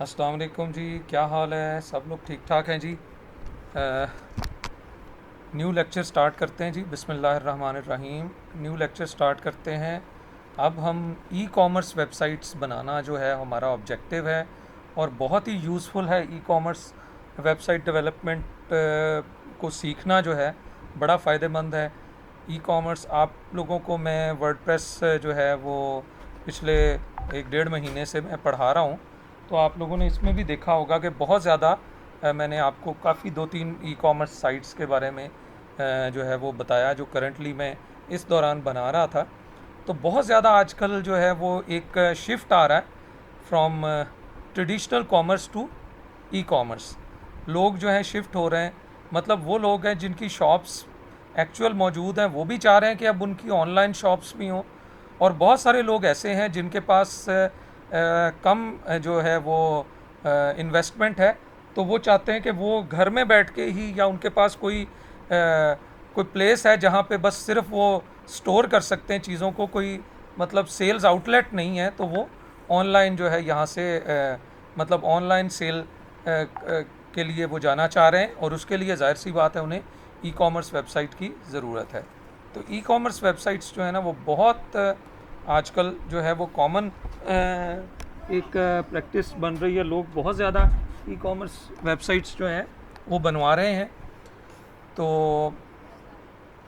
अस्सलाम वालेकुम जी, क्या हाल है? सब लोग ठीक ठाक हैं जी। न्यू लेक्चर स्टार्ट करते हैं जी। बिस्मिल्लाहिर्रहमानिर्रहीम। न्यू लेक्चर स्टार्ट करते हैं। अब हम ई कॉमर्स वेबसाइट्स बनाना जो है हमारा ऑब्जेक्टिव है, और बहुत ही यूज़फुल है ई कॉमर्स वेबसाइट डेवलपमेंट को सीखना जो है बड़ा फ़ायदेमंद है। ई कॉमर्स आप लोगों को मैं वर्डप्रेस जो है वो पिछले 1 डेढ़ महीने से मैं पढ़ा रहा हूँ। तो आप लोगों ने इसमें भी देखा होगा कि बहुत ज़्यादा मैंने आपको काफ़ी 2-3 ई कॉमर्स साइट्स के बारे में जो है वो बताया, जो करंटली मैं इस दौरान बना रहा था। तो बहुत ज़्यादा आजकल जो है वो एक शिफ्ट आ रहा है from traditional commerce to e commerce. लोग जो हैं शिफ्ट हो रहे हैं, मतलब वो लोग हैं जिनकी शॉप्स एक्चुअल मौजूद हैं, वो भी चाह रहे हैं कि अब उनकी ऑनलाइन शॉप्स भी हों। और बहुत सारे लोग ऐसे हैं जिनके पास कम जो है वो इन्वेस्टमेंट है, तो वो चाहते हैं कि वो घर में बैठ के ही, या उनके पास कोई प्लेस है जहाँ पे बस सिर्फ वो स्टोर कर सकते हैं चीज़ों को, कोई मतलब सेल्स आउटलेट नहीं है, तो वो ऑनलाइन जो है यहाँ से मतलब ऑनलाइन सेल के लिए वो जाना चाह रहे हैं, और उसके लिए जाहिर सी बात है उन्हें ई कॉमर्स वेबसाइट की ज़रूरत है। तो ई कॉमर्स वेबसाइट्स जो है ना वो बहुत आजकल जो है वो कॉमन एक प्रैक्टिस बन रही है। लोग बहुत ज़्यादा ई कॉमर्स वेबसाइट्स जो हैं वो बनवा रहे हैं। तो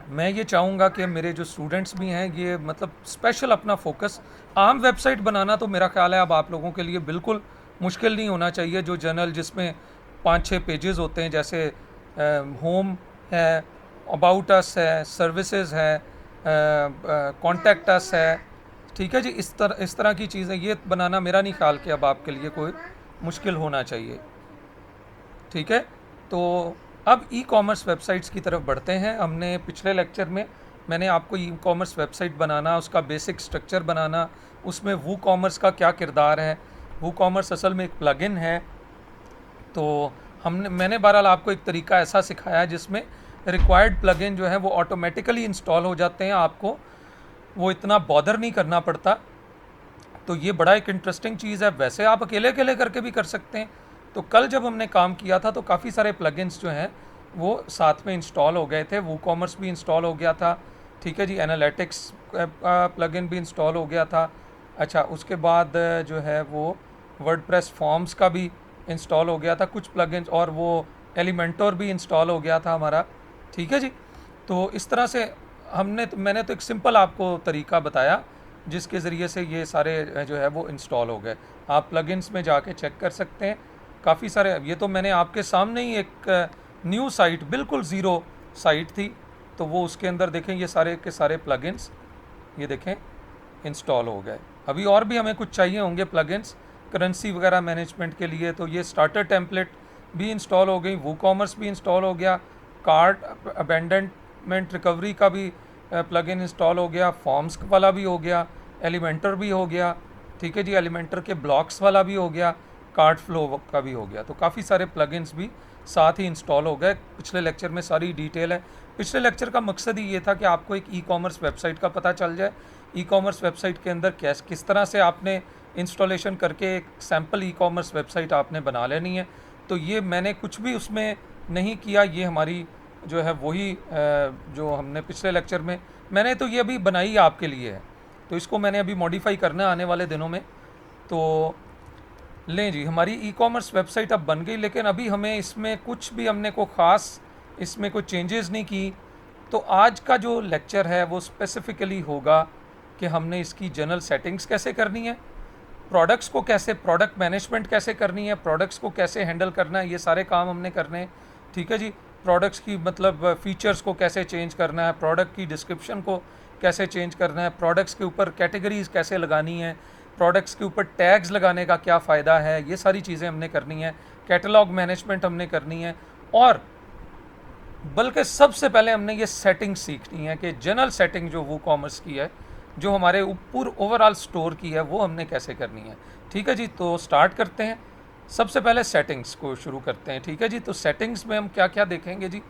मैं ये चाहूँगा कि मेरे जो स्टूडेंट्स भी हैं ये मतलब स्पेशल अपना फोकस, आम वेबसाइट बनाना तो मेरा ख्याल है अब आप लोगों के लिए बिल्कुल मुश्किल नहीं होना चाहिए। जो जर्नल जिसमें 5-6 पेजेस होते हैं, जैसे होम है, अबाउट अस है, सर्विसेज है, कॉन्टैक्ट अस है, ठीक है जी। इस तरह की चीज़ें ये बनाना मेरा नहीं ख्याल कि अब आपके लिए कोई मुश्किल होना चाहिए, ठीक है। तो अब ई कॉमर्स वेबसाइट्स की तरफ बढ़ते हैं। हमने पिछले लेक्चर में मैंने आपको ई कॉमर्स वेबसाइट बनाना, उसका बेसिक स्ट्रक्चर बनाना, उसमें वू कॉमर्स का क्या किरदार है। वू कॉमर्स असल में एक प्लगइन है। तो मैंने बहरहाल आपको एक तरीका ऐसा सिखाया है जिसमें रिक्वायर्ड प्लगइन जो है वो ऑटोमेटिकली इंस्टॉल हो जाते हैं, आपको वो इतना बॉदर नहीं करना पड़ता। तो ये बड़ा एक इंटरेस्टिंग चीज़ है। वैसे आप अकेले अकेले करके भी कर सकते हैं। तो कल जब हमने काम किया था तो काफ़ी सारे प्लगइन्स जो हैं वो साथ में इंस्टॉल हो गए थे। वो कॉमर्स भी इंस्टॉल हो गया था, ठीक है जी। एनालिटिक्स प्लगइन भी इंस्टॉल हो गया था। अच्छा, उसके बाद जो है वो वर्डप्रेस फॉर्म्स का भी इंस्टॉल हो गया था कुछ प्लगइन्स, और वो एलिमेंटोर भी इंस्टॉल हो गया था हमारा, ठीक है जी। तो इस तरह से मैंने तो एक सिंपल आपको तरीका बताया जिसके ज़रिए से ये सारे जो है वो इंस्टॉल हो गए। आप प्लगइन्स में जाके चेक कर सकते हैं काफ़ी सारे। ये तो मैंने आपके सामने ही एक न्यू साइट, बिल्कुल ज़ीरो साइट थी, तो वो उसके अंदर देखें ये सारे के सारे प्लगइन्स ये देखें इंस्टॉल हो गए। अभी और भी हमें कुछ चाहिए होंगे प्लगइन्स करेंसी वगैरह मैनेजमेंट के लिए, तो ये स्टार्टर टेम्पलेट भी इंस्टॉल हो गई, वो कॉमर्स भी इंस्टॉल हो गया, कार्ड अबेंडनमेंट रिकवरी का भी प्लगइन इंस्टॉल हो गया, फॉर्म्स वाला भी हो गया, एलिमेंटर भी हो गया, ठीक है जी। एलिमेंटर के ब्लॉक्स वाला भी हो गया, कार्ड फ्लो का भी हो गया। तो काफ़ी सारे प्लगइन्स भी साथ ही इंस्टॉल हो गए। पिछले लेक्चर में सारी डिटेल है। पिछले लेक्चर का मकसद ही ये था कि आपको एक ई कॉमर्स वेबसाइट का पता चल जाए। ई कॉमर्स वेबसाइट के अंदर किस तरह से आपने इंस्टॉलेशन करके एक सैम्पल ई कॉमर्स वेबसाइट आपने बना लेनी है। तो ये मैंने कुछ भी उसमें नहीं किया, ये हमारी जो है वही जो हमने पिछले लेक्चर में मैंने तो ये अभी बनाई आपके लिए है, तो इसको मैंने अभी मॉडिफाई करना है आने वाले दिनों में। तो लें जी, हमारी ई कॉमर्स वेबसाइट अब बन गई, लेकिन अभी हमें इसमें कुछ भी हमने को ख़ास इसमें कोई चेंजेस नहीं की। तो आज का जो लेक्चर है वो स्पेसिफ़िकली होगा कि हमने इसकी जनरल सेटिंग्स कैसे करनी है, प्रोडक्ट्स को कैसे, प्रोडक्ट मैनेजमेंट कैसे करनी है, प्रोडक्ट्स को कैसे हैंडल करना है, ये सारे काम हमने करने हैं, ठीक है जी। प्रोडक्ट्स की मतलब फ़ीचर्स को कैसे चेंज करना है, प्रोडक्ट की डिस्क्रिप्शन को कैसे चेंज करना है, प्रोडक्ट्स के ऊपर कैटेगरीज़ कैसे लगानी है, प्रोडक्ट्स के ऊपर टैग्स लगाने का क्या फ़ायदा है, ये सारी चीज़ें हमने करनी है। कैटलॉग मैनेजमेंट हमने करनी है, और बल्कि सबसे पहले हमने ये सेटिंग सीखनी है कि जनरल सेटिंग जो वो कॉमर्स की है, जो हमारे ऊपर ओवरऑल स्टोर की है, वो हमने कैसे करनी है, ठीक है जी। तो स्टार्ट करते हैं। सबसे पहले सेटिंग्स को शुरू करते हैं, ठीक है जी। तो सेटिंग्स में हम क्या क्या देखेंगे जी?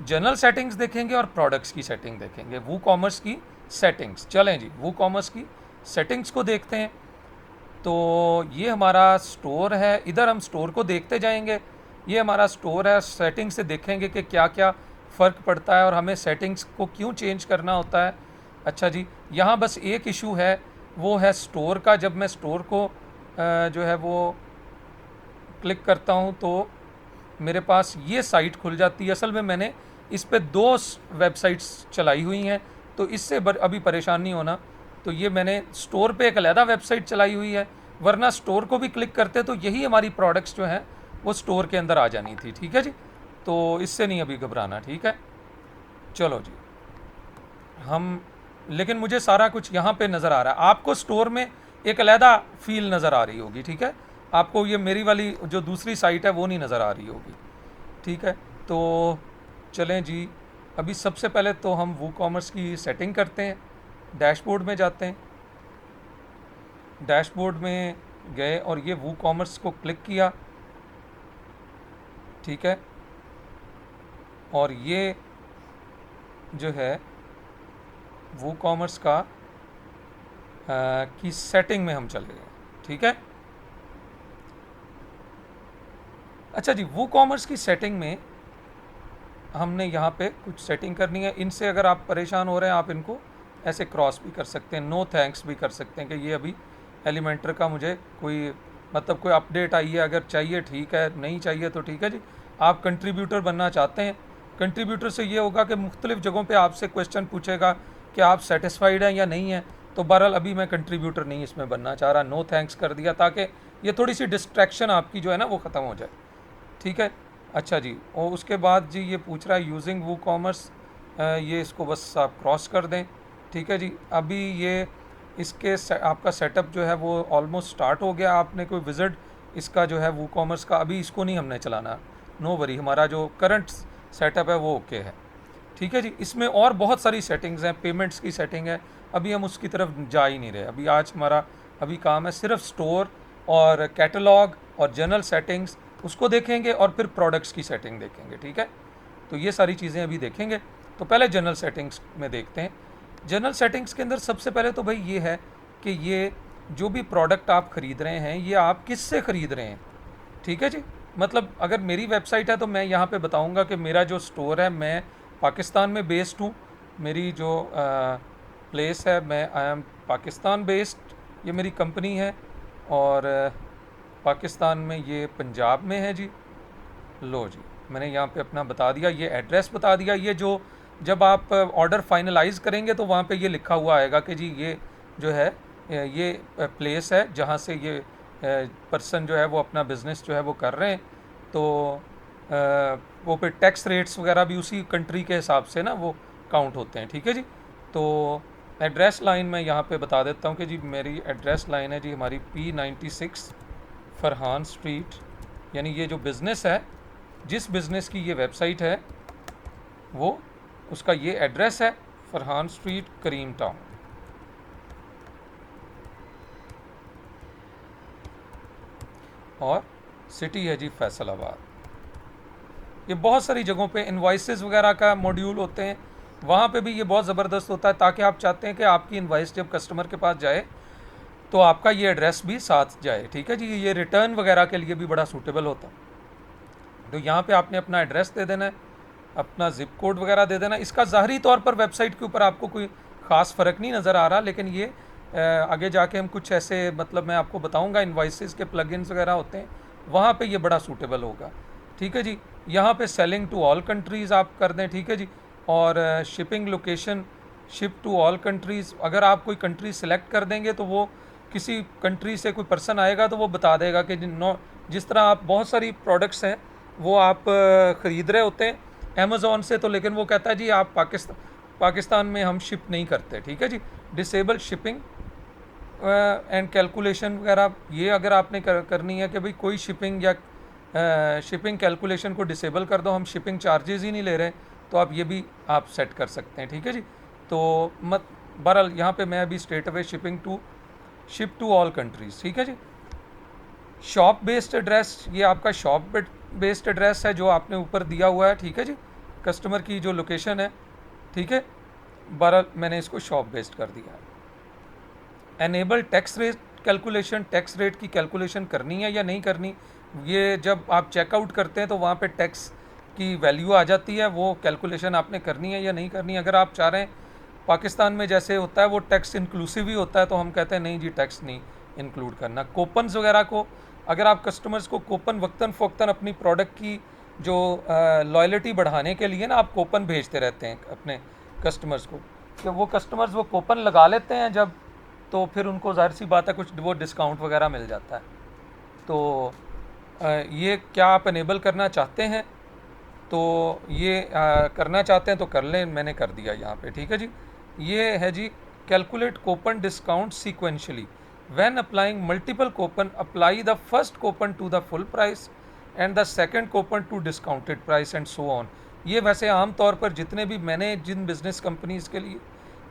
जनरल सेटिंग्स देखेंगे और प्रोडक्ट्स की सेटिंग देखेंगे, वो कॉमर्स की सेटिंग्स। चलें जी, वो कॉमर्स की सेटिंग्स को देखते हैं। तो ये हमारा स्टोर है, इधर हम स्टोर को देखते जाएंगे। ये हमारा स्टोर है, सेटिंग से देखेंगे कि क्या क्या फ़र्क पड़ता है और हमें सेटिंग्स को क्यों चेंज करना होता है। अच्छा जी, यहाँ बस एक इशू है, वो है स्टोर का। जब मैं स्टोर को जो है वो क्लिक करता हूँ तो मेरे पास ये साइट खुल जाती है। असल में मैंने इस पे दो वेबसाइट्स चलाई हुई हैं, तो इससे अभी परेशान नहीं होना। तो ये मैंने स्टोर पे एक अलहदा वेबसाइट चलाई हुई है, वरना स्टोर को भी क्लिक करते तो यही हमारी प्रोडक्ट्स जो हैं वो स्टोर के अंदर आ जानी थी। ठीक है जी, तो इससे नहीं अभी घबराना। ठीक है, चलो जी हम, लेकिन मुझे सारा कुछ यहाँ पे नज़र आ रहा है। आपको स्टोर में एक अलहदा फील नज़र आ रही होगी। ठीक है, आपको ये मेरी वाली जो दूसरी साइट है वो नहीं नज़र आ रही होगी। ठीक है, तो चलें जी, अभी सबसे पहले तो हम वूकॉमर्स की सेटिंग करते हैं। डैशबोर्ड में जाते हैं, डैशबोर्ड में गए और ये वूकॉमर्स को क्लिक किया। ठीक है, और ये जो है वूकॉमर्स का की सेटिंग में हम चले गए। ठीक है, अच्छा जी, वूकॉमर्स की सेटिंग में हमने यहाँ पे कुछ सेटिंग करनी है। इनसे अगर आप परेशान हो रहे हैं, आप इनको ऐसे क्रॉस भी कर सकते हैं, नो थैंक्स भी कर सकते हैं कि ये अभी एलिमेंटर का मुझे कोई मतलब कोई अपडेट आई है, अगर चाहिए ठीक है, नहीं चाहिए तो ठीक है जी। आप कंट्रीब्यूटर बनना चाहते हैं, कंट्रीब्यूटर से ये होगा कि मुख्तलिफ़ जगहों पे आपसे क्वेश्चन पूछेगा कि आप सेटिस्फाइड हैं या नहीं हैं। तो बहरहाल अभी मैं कंट्रीब्यूटर नहीं इसमें बनना चाह रहा, नो थैंक्स कर दिया, ताकि ये थोड़ी सी डिस्ट्रैक्शन आपकी जो है ना वो ख़त्म हो जाए। ठीक है, अच्छा जी, और उसके बाद जी ये पूछ रहा है यूजिंग वू कॉमर्स, ये इसको बस आप क्रॉस कर दें। ठीक है जी, अभी ये इसके आपका सेटअप जो है वो ऑलमोस्ट स्टार्ट हो गया। आपने कोई विज़िट इसका जो है वू कॉमर्स का, अभी इसको नहीं हमने चलाना, नो वरी, हमारा जो करंट सेटअप है वो ओके है। ठीक है जी, इसमें और बहुत सारी सेटिंग्स हैं, पेमेंट्स की सेटिंग है, अभी हम उसकी तरफ जा ही नहीं रहे। अभी आज हमारा अभी काम है सिर्फ स्टोर और कैटलॉग और जनरल सेटिंग्स, उसको देखेंगे और फिर प्रोडक्ट्स की सेटिंग देखेंगे। ठीक है, तो ये सारी चीज़ें अभी देखेंगे। तो पहले जनरल सेटिंग्स में देखते हैं। जनरल सेटिंग्स के अंदर सबसे पहले तो भाई ये है कि ये जो भी प्रोडक्ट आप ख़रीद रहे हैं ये आप किस से ख़रीद रहे हैं। ठीक है जी, मतलब अगर मेरी वेबसाइट है तो मैं यहाँ पे बताऊँगा कि मेरा जो स्टोर है, मैं पाकिस्तान में बेस्ड हूँ, मेरी जो प्लेस है, मैं आई एम पाकिस्तान बेस्ड, ये मेरी कंपनी है, और पाकिस्तान में ये पंजाब में है जी। लो जी, मैंने यहाँ पे अपना बता दिया, ये एड्रेस बता दिया। ये जो जब आप ऑर्डर फाइनलाइज करेंगे तो वहाँ पे ये लिखा हुआ आएगा कि जी ये जो है ये प्लेस है जहाँ से ये पर्सन जो है वो अपना बिज़नेस जो है वो कर रहे हैं। तो वो फिर टैक्स रेट्स वगैरह भी उसी कंट्री के हिसाब से ना वो काउंट होते हैं। ठीक है जी, तो एड्रेस लाइन मैं यहाँ पे बता देता हूँ कि जी मेरी एड्रेस लाइन है जी हमारी P96 फरहान स्ट्रीट, यानी ये जो बिज़नेस है, जिस बिज़नेस की ये वेबसाइट है वो उसका ये एड्रेस है, फरहान स्ट्रीट, करीम टाउन। और सिटी है जी फैसलाबाद। ये बहुत सारी जगहों पे इनवॉइसेस वगैरह का मॉड्यूल होते हैं, वहाँ पे भी ये बहुत ज़बरदस्त होता है, ताकि आप चाहते हैं कि आपकी इनवॉइस जब कस्टमर के पास जाए तो आपका ये एड्रेस भी साथ जाए। ठीक है जी, ये रिटर्न वगैरह के लिए भी बड़ा सूटेबल होता है। तो यहाँ पे आपने अपना एड्रेस दे देना है, अपना ज़िप कोड वगैरह दे देना। इसका ज़ाहरी तौर पर वेबसाइट के ऊपर आपको कोई ख़ास फ़र्क नहीं नज़र आ रहा, लेकिन ये आगे जाके हम कुछ ऐसे मतलब मैं आपको बताऊँगा, इनवॉइसेस के प्लगइन्स वगैरह होते हैं, वहाँ पे ये बड़ा सूटेबल होगा। ठीक है जी, यहाँ पे सेलिंग टू ऑल कंट्रीज़ आप कर दें। ठीक है जी, और shipping location ship to all countries, अगर आप कोई कंट्री सेलेक्ट कर देंगे तो वो किसी कंट्री से कोई पर्सन आएगा तो वो बता देगा कि जिस तरह आप बहुत सारी प्रोडक्ट्स हैं वो आप ख़रीद रहे होते हैं अमेज़ॉन से, तो लेकिन वो कहता है जी आप पाकिस्तान में हम शिप नहीं करते। ठीक है जी, डिसेबल शिपिंग एंड कैलकुलेशन वगैरह, ये अगर आपने करनी है कि भाई कोई शिपिंग या शिपिंग कैलकुलेशन को डिसेबल कर दो, हम शिपिंग चार्जेस ही नहीं ले रहे, तो आप ये भी आप सेट कर सकते हैं। ठीक है जी, तो बहरहाल यहाँ पे मैं अभी straight away ship to all countries. ठीक है जी, शॉप बेस्ड एड्रेस, ये आपका शॉप बेस्ड एड्रेस है जो आपने ऊपर दिया हुआ है। ठीक है जी, कस्टमर की जो लोकेशन है। ठीक है, बहरहाल मैंने इसको शॉप बेस्ड कर दिया है। Enable tax rate calculation, tax rate की कैलकुलेशन करनी है या नहीं करनी, ये जब आप चेकआउट करते हैं तो वहाँ पे टैक्स की वैल्यू आ जाती है, वो कैलकुलेशन आपने करनी है या नहीं करनी। अगर आप चाह रहे हैं पाकिस्तान में जैसे होता है वो टैक्स इंक्लूसिव ही होता है, तो हम कहते हैं नहीं जी टैक्स नहीं इंक्लूड करना। कूपन्स वगैरह को, अगर आप कस्टमर्स को कूपन वक्तन फ़वक्तन अपनी प्रोडक्ट की जो लॉयल्टी बढ़ाने के लिए ना आप कूपन भेजते रहते हैं अपने कस्टमर्स को, कि वो कस्टमर्स वो कूपन लगा लेते हैं जब, तो फिर उनको ज़ाहिर सी बात है कुछ वो डिस्काउंट वगैरह मिल जाता है। तो ये क्या आप इनेबल करना चाहते हैं, तो ये करना चाहते हैं तो कर लें, मैंने कर दिया यहाँ पे, ठीक है जी। ये है जी, calculate coupon discount sequentially when applying multiple coupon, apply the first coupon to the full price and the second coupon to discounted price and so on. ये वैसे आम तौर पर जितने भी मैंने जिन बिज़नेस कंपनीज़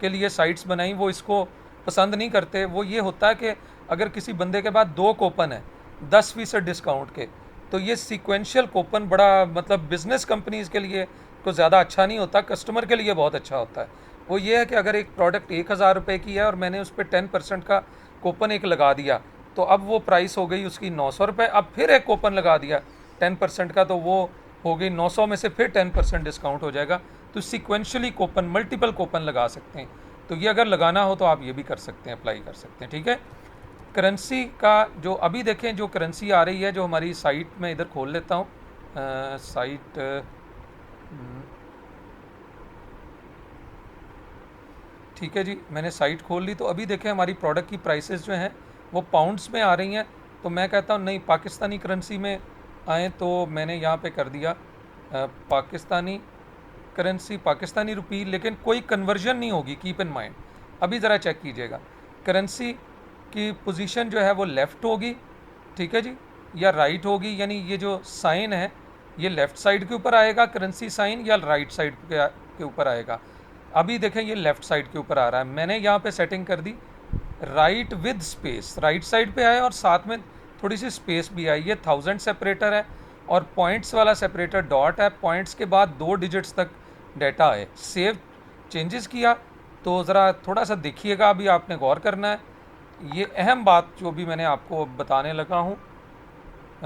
के लिए साइट्स बनाई वो इसको पसंद नहीं करते। वो ये होता है कि अगर किसी बंदे के पास 2 कूपन है 10% डिस्काउंट के, तो ये सीक्वेंशियल कूपन बड़ा मतलब बिज़नेस कंपनीज़ के लिए तो ज़्यादा अच्छा नहीं होता, कस्टमर के लिए बहुत अच्छा होता है। वो ये है कि अगर एक प्रोडक्ट 1000 रुपये की है और मैंने उस पर 10% का कूपन एक लगा दिया, तो अब वो प्राइस हो गई उसकी 900 रुपये। अब फिर एक कूपन लगा दिया 10% का, तो वो हो गई 900 में से फिर 10% डिस्काउंट हो जाएगा। तो सीक्वेंशली कूपन, मल्टीपल कूपन लगा सकते हैं। तो ये अगर लगाना हो तो आप ये भी कर सकते हैं, अप्लाई कर सकते हैं, ठीक है। करेंसी का जो अभी देखें, जो करेंसी आ रही है जो हमारी साइट में, इधर खोल लेता हूँ साइट, ठीक है जी, मैंने साइट खोल ली। तो अभी देखें हमारी प्रोडक्ट की प्राइसेस जो हैं वो पाउंड्स में आ रही हैं। तो मैं कहता हूँ नहीं, पाकिस्तानी करेंसी में आए, तो मैंने यहाँ पे कर दिया पाकिस्तानी करेंसी, पाकिस्तानी रुपी, लेकिन कोई कन्वर्जन नहीं होगी, कीप इन माइंड। अभी ज़रा चेक कीजिएगा, करेंसी की पोजीशन जो है वो लेफ़्ट होगी, ठीक है जी, या राइट होगी, यानी ये जो साइन है ये लेफ़्ट साइड के ऊपर आएगा करेंसी साइन, या राइट साइड के ऊपर आएगा। अभी देखें ये लेफ़्ट साइड के ऊपर आ रहा है, मैंने यहाँ पे सेटिंग कर दी right with space, right side पे आए और साथ में थोड़ी सी स्पेस भी आई। ये 1000 सेपरेटर है और पॉइंट्स वाला सेपरेटर डॉट है, पॉइंट्स के बाद 2 डिजिट्स तक डाटा है। सेव चेंजेस किया, तो ज़रा थोड़ा सा देखिएगा, अभी आपने गौर करना है। ये अहम बात जो भी मैंने आपको बताने लगा हूँ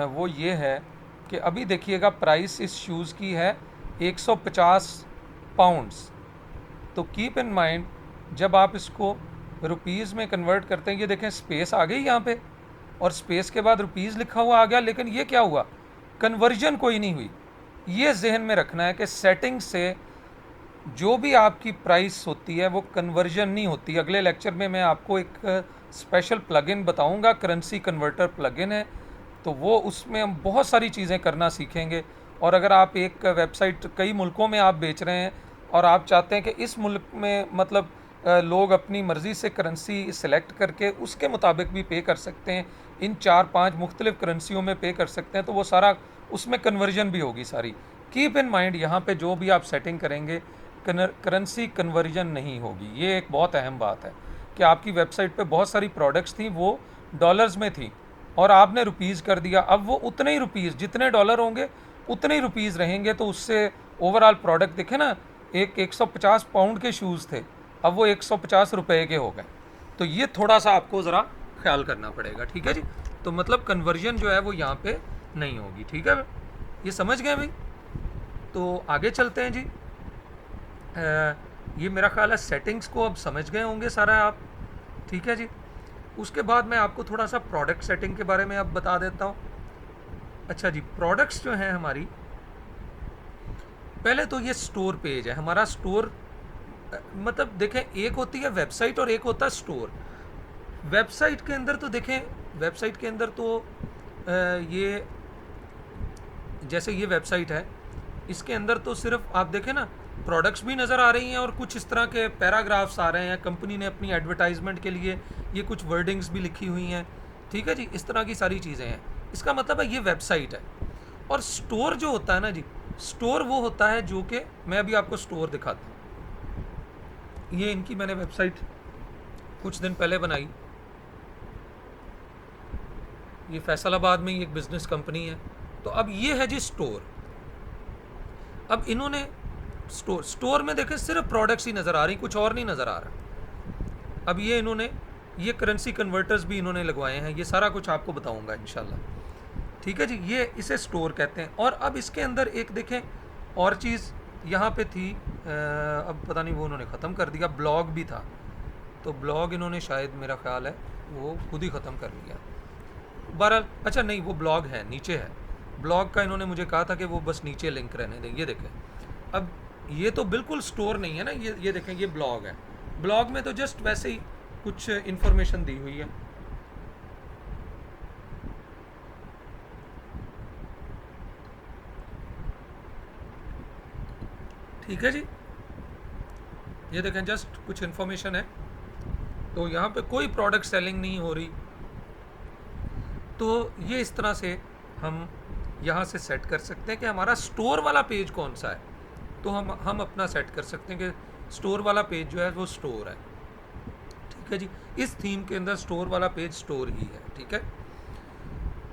वो ये है कि अभी देखिएगा प्राइस इस शूज़ की है 150 पाउंड्स। तो कीप इन माइंड जब आप इसको रुपीज़ में कन्वर्ट करते हैं, ये देखें स्पेस आ गई यहाँ पे और स्पेस के बाद रुपीज़ लिखा हुआ आ गया, लेकिन ये क्या हुआ, कन्वर्जन कोई नहीं हुई। ये जहन में रखना है कि सेटिंग से जो भी आपकी प्राइस होती है वो कन्वर्जन नहीं होती। अगले लेक्चर में मैं आपको एक स्पेशल प्लगइन बताऊंगा, करेंसी कन्वर्टर प्लगइन है, तो वो उसमें हम बहुत सारी चीज़ें करना सीखेंगे। और अगर आप एक वेबसाइट कई मुल्कों में आप बेच रहे हैं और आप चाहते हैं कि इस मुल्क में मतलब लोग अपनी मर्ज़ी से करेंसी सेलेक्ट करके उसके मुताबिक भी पे कर सकते हैं, इन 4-5 मुख्तलिफ करेंसियों में पे कर सकते हैं, तो वो सारा उसमें कन्वर्जन भी होगी सारी। कीप इन माइंड यहाँ पे जो भी आप सेटिंग करेंगे करेंसी कन्वर्जन नहीं होगी। ये एक बहुत अहम बात है कि आपकी वेबसाइट पे बहुत सारी प्रोडक्ट्स थी वो डॉलर्स में थी और आपने रुपीज़ कर दिया, अब वो उतने ही रुपीज़, जितने डॉलर होंगे उतने ही रुपीज़ रहेंगे, तो उससे ओवरऑल प्रोडक्ट देखे ना, एक 150 पाउंड के शूज़ थे, अब वो 150 रुपये के हो गए। तो ये थोड़ा सा आपको ज़रा ख्याल करना पड़ेगा, ठीक है जी। तो मतलब कन्वर्जन जो है वो यहाँ पे नहीं होगी, ठीक है, ये समझ गए भाई। तो आगे चलते हैं जी। ये मेरा ख्याल है सेटिंग्स को अब समझ गए होंगे सारा आप, ठीक है जी। उसके बाद मैं आपको थोड़ा सा प्रोडक्ट सेटिंग के बारे में अब बता देता हूँ। अच्छा जी, प्रोडक्ट्स जो हैं हमारी, पहले तो ये स्टोर पेज है हमारा। स्टोर मतलब देखें, एक होती है वेबसाइट और एक होता है स्टोर। वेबसाइट के अंदर तो देखें, वेबसाइट के अंदर तो ये जैसे ये वेबसाइट है, इसके अंदर तो सिर्फ आप देखें ना, प्रोडक्ट्स भी नज़र आ रही हैं और कुछ इस तरह के पैराग्राफ्स आ रहे हैं, कंपनी ने अपनी एडवर्टाइजमेंट के लिए ये कुछ वर्डिंग्स भी लिखी हुई हैं, ठीक है जी, इस तरह की सारी चीज़ें हैं। इसका मतलब है ये वेबसाइट है। और स्टोर जो होता है ना जी, स्टोर वो होता है जो कि मैं अभी आपको स्टोर दिखाता हूँ। ये इनकी मैंने वेबसाइट कुछ दिन पहले बनाई, ये फैसलाबाद में ही एक बिज़नेस कंपनी है। तो अब ये है जी स्टोर। अब इन्होंने स्टोर में देखें सिर्फ प्रोडक्ट्स ही नज़र आ रही, कुछ और नहीं नज़र आ रहा। अब ये इन्होंने ये करेंसी कन्वर्टर्स भी इन्होंने लगवाए हैं, ये सारा कुछ आपको बताऊंगा इंशाल्लाह। ठीक है जी, ये इसे स्टोर कहते हैं। और अब इसके अंदर एक देखें और चीज़ यहाँ पे थी, अब पता नहीं वो उन्होंने ख़त्म कर दिया, ब्लॉग भी था, तो ब्लॉग इन्होंने शायद मेरा ख्याल है वो खुद ही ख़त्म कर लिया। बहरहाल अच्छा नहीं, वो ब्लॉग है, नीचे है ब्लॉग का, इन्होंने मुझे कहा था कि वो बस नीचे लिंक रहने दें। ये देखें, अब ये तो बिल्कुल स्टोर नहीं है ना, ये देखें, ये ब्लॉग है। ब्लॉग में तो जस्ट वैसे ही कुछ इन्फॉर्मेशन दी हुई है। ठीक है जी, ये देखें जस्ट कुछ इन्फॉर्मेशन है, तो यहाँ पे कोई प्रोडक्ट सेलिंग नहीं हो रही। तो ये इस तरह से हम यहाँ से सेट कर सकते हैं कि हमारा स्टोर वाला पेज कौन सा है। तो हम अपना सेट कर सकते हैं कि स्टोर वाला पेज जो है वो स्टोर है। ठीक है जी, इस थीम के अंदर स्टोर वाला पेज स्टोर ही है। ठीक है,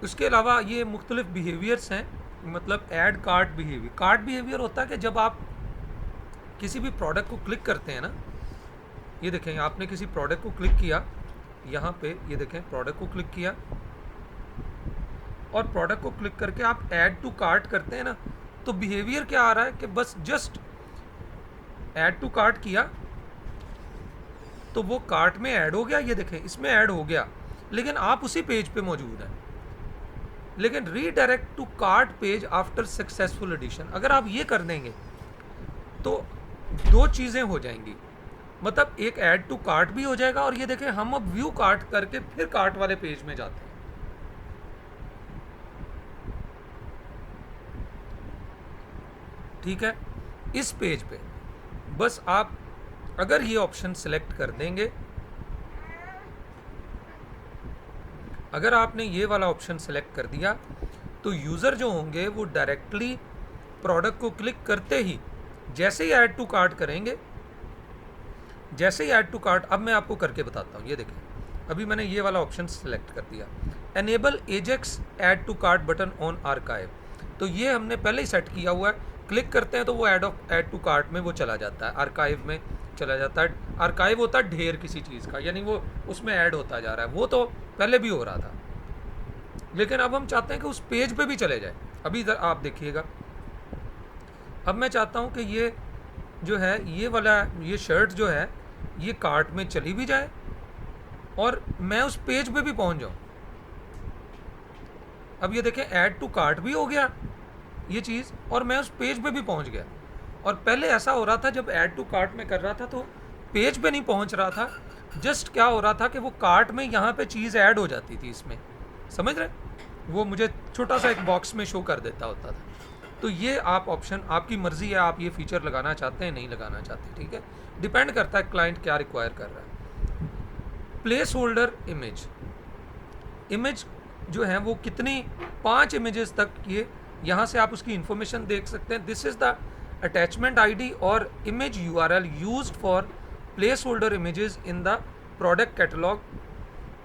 उसके अलावा ये मुख्तलिफ बिहेवियर्स हैं, मतलब add cart behaviour. Cart behaviour होता है कि जब आप किसी भी प्रोडक्ट को क्लिक करते हैं ना, ये देखें आपने किसी प्रोडक्ट को क्लिक किया, यहाँ पे ये देखें प्रोडक्ट को क्लिक किया, और प्रोडक्ट को क्लिक करके आप ऐड टू कार्ट करते हैं ना, तो बिहेवियर क्या आ रहा है कि बस जस्ट ऐड टू कार्ट किया तो वो कार्ट में ऐड हो गया। ये देखें इसमें ऐड हो गया, लेकिन आप उसी पेज पे मौजूद हैं। लेकिन redirect to cart page after successful addition, अगर आप ये कर देंगे तो दो चीज़ें हो जाएंगी, मतलब एक ऐड टू कार्ट भी हो जाएगा, और ये देखें हम अब व्यू कार्ट करके फिर कार्ट वाले पेज में जाते हैं। ठीक है, इस पेज पे बस आप अगर ये ऑप्शन सेलेक्ट कर देंगे, अगर आपने ये वाला ऑप्शन सेलेक्ट कर दिया, तो यूज़र जो होंगे वो डायरेक्टली प्रोडक्ट को क्लिक करते ही जैसे ही ऐड टू कार्ट करेंगे, जैसे ही ऐड टू कार्ट, अब मैं आपको करके बताता हूँ। ये देखें अभी मैंने ये वाला ऑप्शन सेलेक्ट कर दिया, enable AJAX add to cart button on archive, तो ये हमने पहले ही सेट किया हुआ है। क्लिक करते हैं तो वो ऐड टू कार्ट में वो चला जाता है, आर्काइव में चला जाता है। आर्काइव होता है ढेर किसी चीज़ का, यानी वो उसमें ऐड होता जा रहा है, वो तो पहले भी हो रहा था, लेकिन अब हम चाहते हैं कि उस पेज पे भी चले जाए। अभी इधर आप देखिएगा, अब मैं चाहता हूँ कि ये जो है ये वाला ये शर्ट जो है ये कार्ट में चली भी जाए और मैं उस पेज पे भी पहुँच जाऊँ। अब ये देखें ऐड टू कार्ट भी हो गया ये चीज़, और मैं उस पेज पे भी पहुँच गया। और पहले ऐसा हो रहा था जब ऐड टू कार्ट में कर रहा था तो पेज पे नहीं पहुँच रहा था, जस्ट क्या हो रहा था कि वो कार्ट में यहाँ पे चीज़ ऐड हो जाती थी इसमें, समझ रहे, वो मुझे छोटा सा एक बॉक्स में शो कर देता होता था। तो ये आप ऑप्शन आपकी मर्ज़ी है, आप ये फीचर लगाना चाहते हैं नहीं लगाना चाहते। ठीक है, डिपेंड करता है क्लाइंट क्या रिक्वायर कर रहा है। प्लेस होल्डर इमेज जो है वो कितनी 5 इमेजेस तक, ये यहाँ से आप उसकी इंफॉर्मेशन देख सकते हैं। This is the attachment ID और image URL used for placeholder images in the product catalog,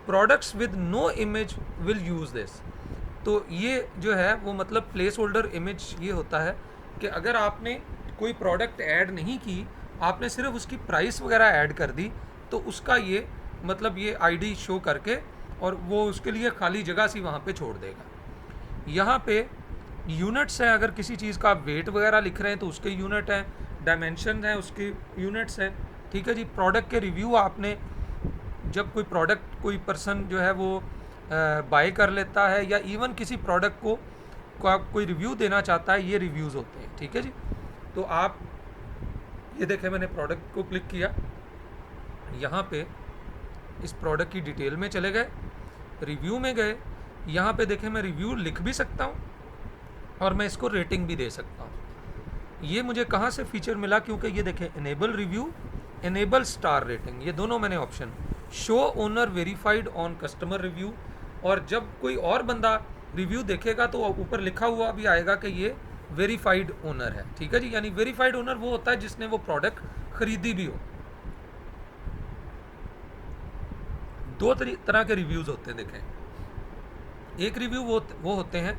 products with no image will use this. तो ये जो है वो मतलब प्लेस होल्डर इमेज ये होता है कि अगर आपने कोई प्रोडक्ट ऐड नहीं की, आपने सिर्फ उसकी प्राइस वगैरह ऐड कर दी, तो उसका ये मतलब ये आईडी शो करके और वो उसके लिए खाली जगह सी वहाँ पे छोड़ देगा। यहाँ पे यूनिट्स हैं, अगर किसी चीज़ का वेट वगैरह लिख रहे हैं तो उसके यूनिट हैं, डायमेंशन हैं उसके यूनिट्स हैं। ठीक है जी, प्रोडक्ट के रिव्यू आपने जब कोई प्रोडक्ट कोई पर्सन जो है वो बाय कर लेता है या इवन किसी प्रोडक्ट को कोई रिव्यू देना चाहता है, ये रिव्यूज़ होते हैं। ठीक है जी, तो आप ये देखें मैंने प्रोडक्ट को क्लिक किया, यहाँ पे इस प्रोडक्ट की डिटेल में चले गए, रिव्यू में गए, यहाँ पे देखें मैं रिव्यू लिख भी सकता हूँ और मैं इसको रेटिंग भी दे सकता हूँ। ये मुझे कहाँ से फीचर मिला, क्योंकि ये देखें enable review, enable star rating, ये दोनों मैंने option, show owner verified on customer review, और जब कोई और बंदा रिव्यू देखेगा तो ऊपर लिखा हुआ भी आएगा कि ये वेरीफाइड ओनर है। ठीक है जी, यानी वेरीफाइड ओनर वो होता है जिसने वो प्रोडक्ट खरीदी भी हो। दो तरह के रिव्यूज़ होते हैं देखें, एक रिव्यू वो होते हैं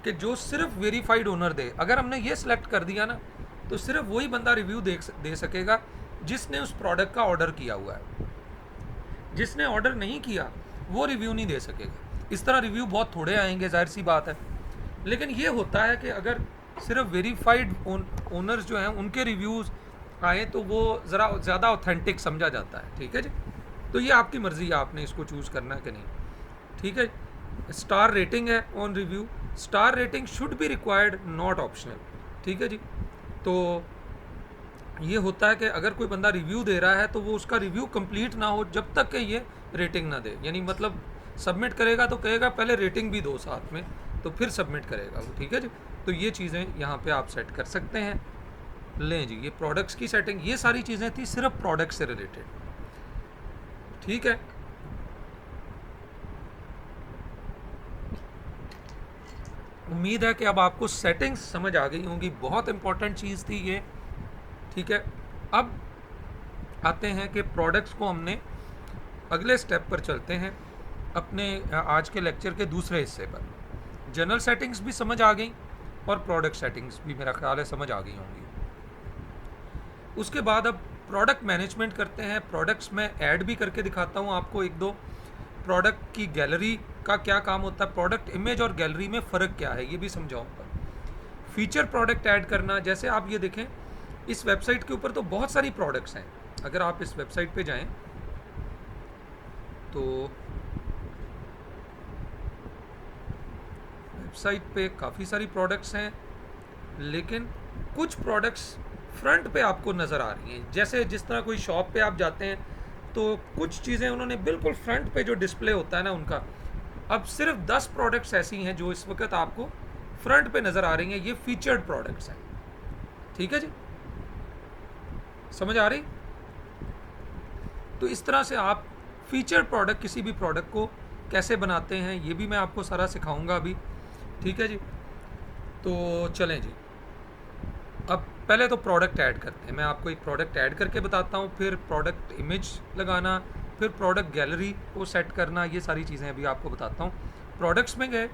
कि जो सिर्फ वेरीफाइड ओनर दे। अगर हमने ये सिलेक्ट कर दिया ना तो सिर्फ वही बंदा रिव्यू दे सकेगा जिसने उस प्रोडक्ट का ऑर्डर किया हुआ है। जिसने ऑर्डर नहीं किया वो रिव्यू नहीं दे सकेगा। इस तरह रिव्यू बहुत थोड़े आएंगे, जाहिर सी बात है, लेकिन ये होता है कि अगर सिर्फ वेरीफाइड ओनर्स जो हैं उनके रिव्यूज़ आए तो वो ज़रा ज़्यादा ऑथेंटिक समझा जाता है। ठीक है जी, तो ये आपकी मर्ज़ी है, आपने इसको चूज़ करना है कि नहीं। ठीक है, स्टार रेटिंग है on review. Star rating should be required, not optional. ठीक है जी, तो ये होता है कि अगर कोई बंदा रिव्यू दे रहा है तो वो उसका रिव्यू कंप्लीट ना हो जब तक कि ये रेटिंग ना दे, यानी मतलब सबमिट करेगा तो कहेगा पहले रेटिंग भी दो साथ में, तो फिर सबमिट करेगा वो। ठीक है जी, तो ये चीज़ें यहाँ पे आप सेट कर सकते हैं। लें जी, ये प्रोडक्ट्स की सेटिंग, ये सारी चीज़ें थी सिर्फ प्रोडक्ट से रिलेटेड। ठीक है, उम्मीद है कि अब आपको सेटिंग्स समझ आ गई होंगी, बहुत इंपॉर्टेंट चीज़ थी ये। ठीक है, अब आते हैं कि प्रोडक्ट्स को हमने अगले स्टेप पर चलते हैं अपने आज के लेक्चर के दूसरे हिस्से पर। जनरल सेटिंग्स भी समझ आ गई और प्रोडक्ट सेटिंग्स भी मेरा ख्याल है समझ आ गई होंगी। उसके बाद अब प्रोडक्ट मैनेजमेंट करते हैं। प्रोडक्ट्स में ऐड भी करके दिखाता हूँ आपको एक दो। प्रोडक्ट की गैलरी का क्या काम होता है, प्रोडक्ट इमेज और गैलरी में फ़र्क क्या है, ये भी समझाऊंगा। फीचर प्रोडक्ट ऐड करना, जैसे आप ये देखें इस वेबसाइट के ऊपर तो बहुत सारी प्रोडक्ट्स हैं। अगर आप इस वेबसाइट पे जाएं तो वेबसाइट पे काफ़ी सारी प्रोडक्ट्स हैं, लेकिन कुछ प्रोडक्ट्स फ्रंट पे आपको नज़र आ रही हैं। जैसे जिस तरह कोई शॉप पे आप जाते हैं तो कुछ चीज़ें उन्होंने बिल्कुल फ्रंट पे जो डिस्प्ले होता है ना उनका, अब सिर्फ 10 प्रोडक्ट्स ऐसी हैं जो इस वक्त आपको फ्रंट पे नज़र आ रही हैं, ये फीचर्ड प्रोडक्ट्स हैं। ठीक है जी, समझ आ रही? तो इस तरह से आप फीचर प्रोडक्ट, किसी भी प्रोडक्ट को कैसे बनाते हैं ये भी मैं आपको सारा सिखाऊंगा अभी। ठीक है जी, तो चलें जी, अब पहले तो प्रोडक्ट ऐड करते हैं। मैं आपको एक प्रोडक्ट ऐड करके बताता हूँ, फिर प्रोडक्ट इमेज लगाना, फिर प्रोडक्ट गैलरी को सेट करना, ये सारी चीज़ें अभी आपको बताता हूँ। प्रोडक्ट्स में गए,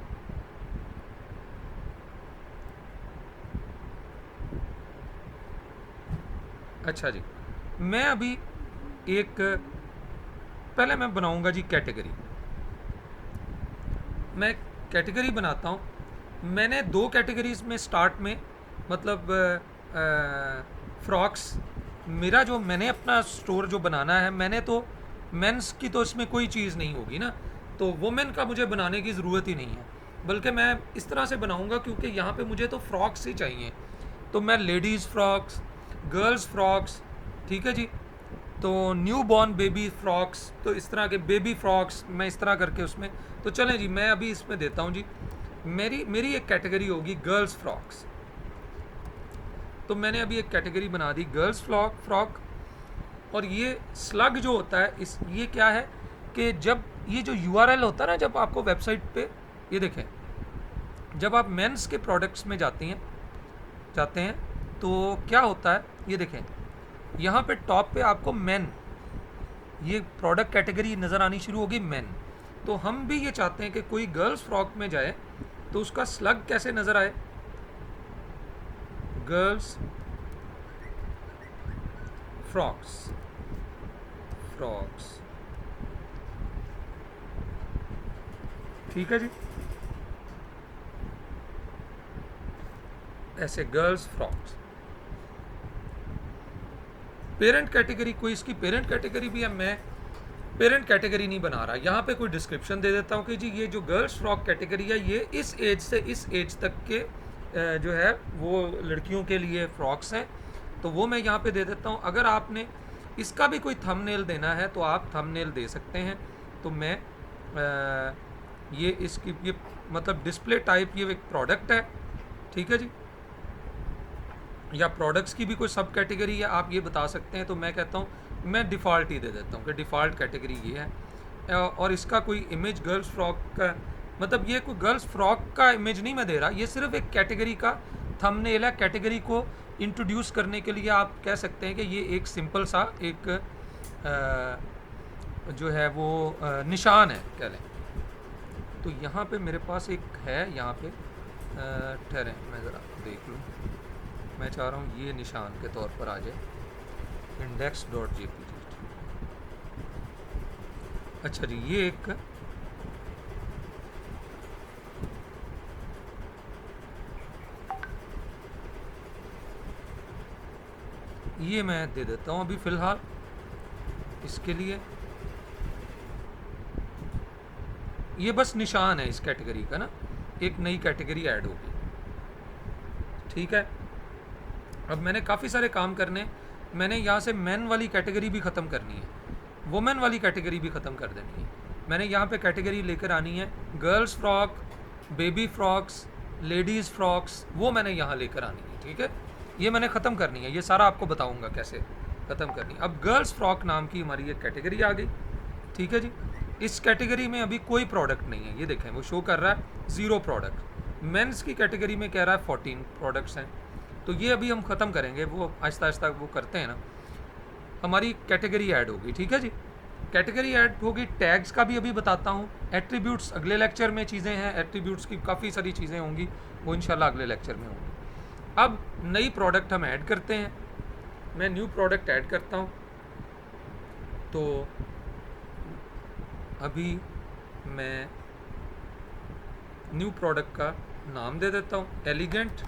अच्छा जी, मैं अभी एक पहले मैं बनाऊंगा जी कैटेगरी। मैं कैटेगरी बनाता हूँ। मैंने दो कैटेगरीज में स्टार्ट में, मतलब फ्रॉक्स, मेरा जो मैंने अपना स्टोर जो बनाना है, मैंने तो मेंस की तो इसमें कोई चीज़ नहीं होगी ना, तो वुमेन का मुझे बनाने की ज़रूरत ही नहीं है, बल्कि मैं इस तरह से बनाऊंगा क्योंकि यहाँ पे मुझे तो फ्रॉक्स ही चाहिए। तो मैं लेडीज़ फ्रॉक्स, गर्ल्स फ्रॉक्स, ठीक है जी, तो न्यू बॉर्न बेबी फ्रॉक्स, तो इस तरह के बेबी फ्रॉक्स मैं इस तरह करके उसमें, तो चलें जी मैं अभी इसमें देता हूँ जी, मेरी एक कैटेगरी होगी गर्ल्स फ्रॉक्स। तो मैंने अभी एक कैटेगरी बना दी गर्ल्स फ्रॉक। और ये स्लग जो होता है, इस ये क्या है कि जब ये जो URL होता है ना, जब आपको वेबसाइट पे, ये देखें, जब आप मेंस के प्रोडक्ट्स में जाते हैं तो क्या होता है, ये देखें यहाँ पे टॉप पे आपको मेन, ये प्रोडक्ट कैटेगरी नज़र आनी शुरू होगी मेन। तो हम भी ये चाहते हैं कि कोई गर्ल्स फ्रॉक में जाए तो उसका स्लग कैसे नज़र आए, गर्ल्स फ्रॉक्स, ठीक है जी, ऐसे गर्ल्स फ्रॉक्स। पेरेंट कैटेगरी, कोई इसकी पेरेंट कैटेगरी भी है, मैं पेरेंट कैटेगरी नहीं बना रहा, यहाँ पे कोई डिस्क्रिप्शन दे देता हूँ कि जी ये जो गर्ल्स फ्रॉक कैटेगरी है ये इस एज से इस एज तक के जो है वो लड़कियों के लिए फ्रॉक्स हैं, तो वो मैं यहाँ पे दे देता हूँ। अगर आपने इसका भी कोई थंबनेल देना है तो आप थंबनेल दे सकते हैं। तो मैं ये इसकी ये मतलब डिस्प्ले टाइप, ये एक प्रोडक्ट है, ठीक है जी, या प्रोडक्ट्स की भी कोई सब कैटेगरी है आप ये बता सकते हैं। तो मैं कहता हूँ मैं डिफ़ॉल्ट ही दे देता हूँ कि डिफ़ॉल्ट कैटेगरी ये है। और इसका कोई इमेज गर्ल्स फ्रॉक का, मतलब ये कोई गर्ल्स फ्रॉक का इमेज नहीं मैं दे रहा, ये सिर्फ एक कैटेगरी का थंबनेल है। कैटेगरी को इंट्रोड्यूस करने के लिए आप कह सकते हैं कि ये एक सिंपल सा एक जो है वो निशान है कह लें। तो यहाँ पे मेरे पास एक है, यहाँ पे ठहरें मैं ज़रा देख लूँ, मैं चाह रहा हूँ ये निशान के तौर पर आ जाए index.jpg। अच्छा जी, ये एक ये मैं दे देता हूँ अभी फ़िलहाल इसके लिए। ये बस निशान है इस कैटेगरी का ना, एक नई कैटेगरी ऐड होगी। ठीक है, अब मैंने काफ़ी सारे काम करने, मैंने यहाँ से मैन वाली कैटेगरी भी ख़त्म करनी है, वुमेन वाली कैटेगरी भी ख़त्म कर देनी है। मैंने यहाँ पे कैटेगरी लेकर आनी है girls frock, baby frocks, ladies frocks, वो मैंने यहाँ लेकर आनी है। ठीक है, ये मैंने ख़त्म करनी है, ये सारा आपको बताऊँगा कैसे ख़त्म करनी है। अब गर्ल्स फ्रॉक नाम की हमारी एक कैटेगरी आ गई। ठीक है जी, इस कैटेगरी में अभी कोई प्रोडक्ट नहीं है, ये देखें वो शो कर रहा है 0 प्रोडक्ट। मेंस की कैटेगरी में कह रहा है 14 प्रोडक्ट्स हैं। तो ये अभी हम ख़त्म करेंगे, वो आहिस्ता आहिस्ता वो करते हैं ना, हमारी कैटेगरी ऐड होगी। ठीक है जी, कैटेगरी ऐड होगी। टैग्स का भी अभी बताता हूँ। एट्रीब्यूट्स अगले लेक्चर में चीज़ें हैं, एट्रीब्यूट्स की काफ़ी सारी चीज़ें होंगी, वो इंशाल्लाह अगले लेक्चर में होंगी। अब नई प्रोडक्ट हम ऐड करते हैं, मैं न्यू प्रोडक्ट ऐड करता हूँ। तो अभी मैं न्यू प्रोडक्ट का नाम दे देता हूँ एलिगेंट।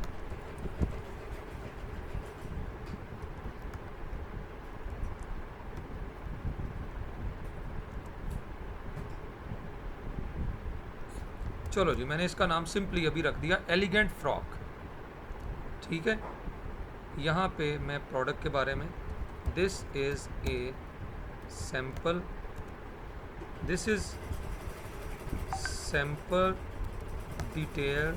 चलो जी, मैंने इसका नाम सिंपली अभी रख दिया एलिगेंट फ्रॉक। ठीक है, यहाँ पे मैं प्रोडक्ट के बारे में, this is a sample, this is sample detail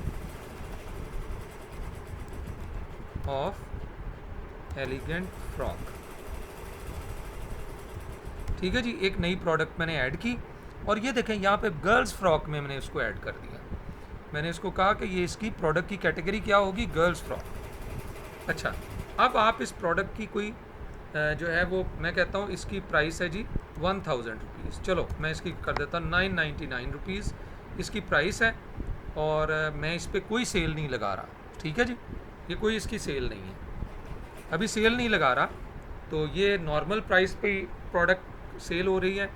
of elegant frock. ठीक है जी, एक नई प्रोडक्ट मैंने ऐड की, और ये देखें यहाँ पे गर्ल्स फ्रॉक में मैंने इसको ऐड कर दिया। मैंने इसको कहा कि ये इसकी प्रोडक्ट की कैटेगरी क्या होगी, गर्ल्स फ्रॉक। अच्छा, अब आप इस प्रोडक्ट की कोई जो है वो, मैं कहता हूँ इसकी प्राइस है जी 1000 रुपीज़। चलो मैं इसकी कर देता हूँ 999 रुपीज़ इसकी प्राइस है, और मैं इस पर कोई सेल नहीं लगा रहा। ठीक है जी, ये कोई इसकी सेल नहीं है, अभी सेल नहीं लगा रहा, तो ये नॉर्मल प्राइस पे प्रोडक्ट सेल हो रही है।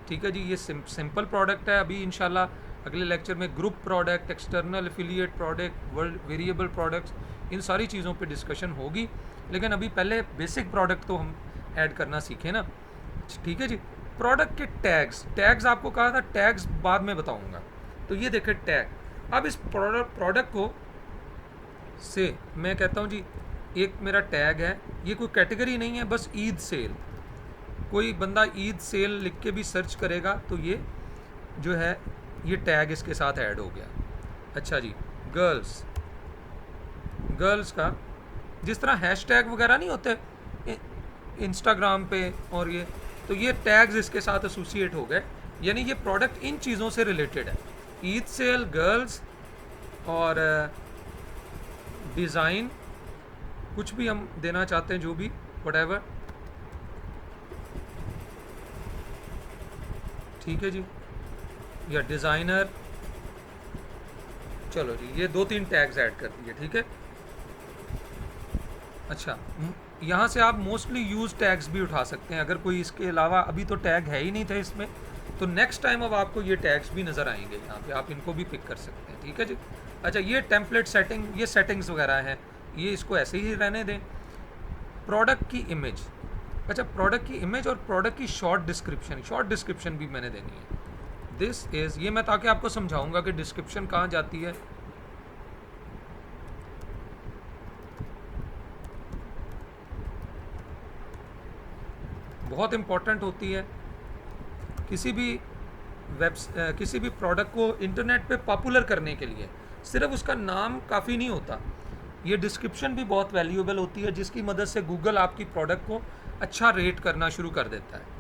ठीक है जी, ये सिंपल प्रोडक्ट है। अभी इंशाल्लाह अगले लेक्चर में group product, external affiliate product, world variable products, इन सारी चीज़ों पे डिस्कशन होगी, लेकिन अभी पहले बेसिक प्रोडक्ट तो हम ऐड करना सीखें ना। ठीक है जी, प्रोडक्ट के टैग्स आपको कहा था, टैग्स बाद में बताऊँगा। तो ये देखें टैग, अब इस प्रोडक्ट को से मैं कहता हूँ जी, एक मेरा टैग है, ये कोई कैटेगरी नहीं है, बस ईद सेल। कोई बंदा ईद सेल लिख के भी सर्च करेगा तो ये जो है ये टैग इसके साथ ऐड हो गया। अच्छा जी, गर्ल्स का जिस तरह हैशटैग वगैरह नहीं होते इंस्टाग्राम पे, और ये तो ये टैग्स इसके साथ एसोसिएट हो गए, यानी ये प्रोडक्ट इन चीज़ों से रिलेटेड है। ईद सेल, गर्ल्स और डिज़ाइन, कुछ भी हम देना चाहते हैं, जो भी व्हाटएवर। ठीक है जी, या डिज़ाइनर। चलो जी, ये 2-3 टैग्स ऐड कर दिए। ठीक है, अच्छा यहाँ से आप मोस्टली यूज़ टैग्स भी उठा सकते हैं, अगर कोई इसके अलावा अभी तो टैग है ही नहीं थे इसमें, तो नेक्स्ट टाइम अब आपको ये टैग्स भी नज़र आएंगे यहाँ पे, आप इनको भी पिक कर सकते हैं। ठीक है जी, अच्छा ये टेम्पलेट सेटिंग, ये सेटिंग्स वगैरह हैं, ये इसको ऐसे ही रहने दें। प्रोडक्ट की इमेज, अच्छा प्रोडक्ट की इमेज और प्रोडक्ट की शॉर्ट डिस्क्रिप्शन भी मैंने देनी है। दिस इज़, ये मैं ताकि आपको समझाऊंगा कि डिस्क्रिप्शन कहाँ जाती है। बहुत इम्पॉर्टेंट होती है किसी भी प्रोडक्ट को इंटरनेट पे पॉपुलर करने के लिए। सिर्फ उसका नाम काफ़ी नहीं होता, ये डिस्क्रिप्शन भी बहुत वैल्यूएबल होती है, जिसकी मदद से गूगल आपकी प्रोडक्ट को अच्छा रेट करना शुरू कर देता है।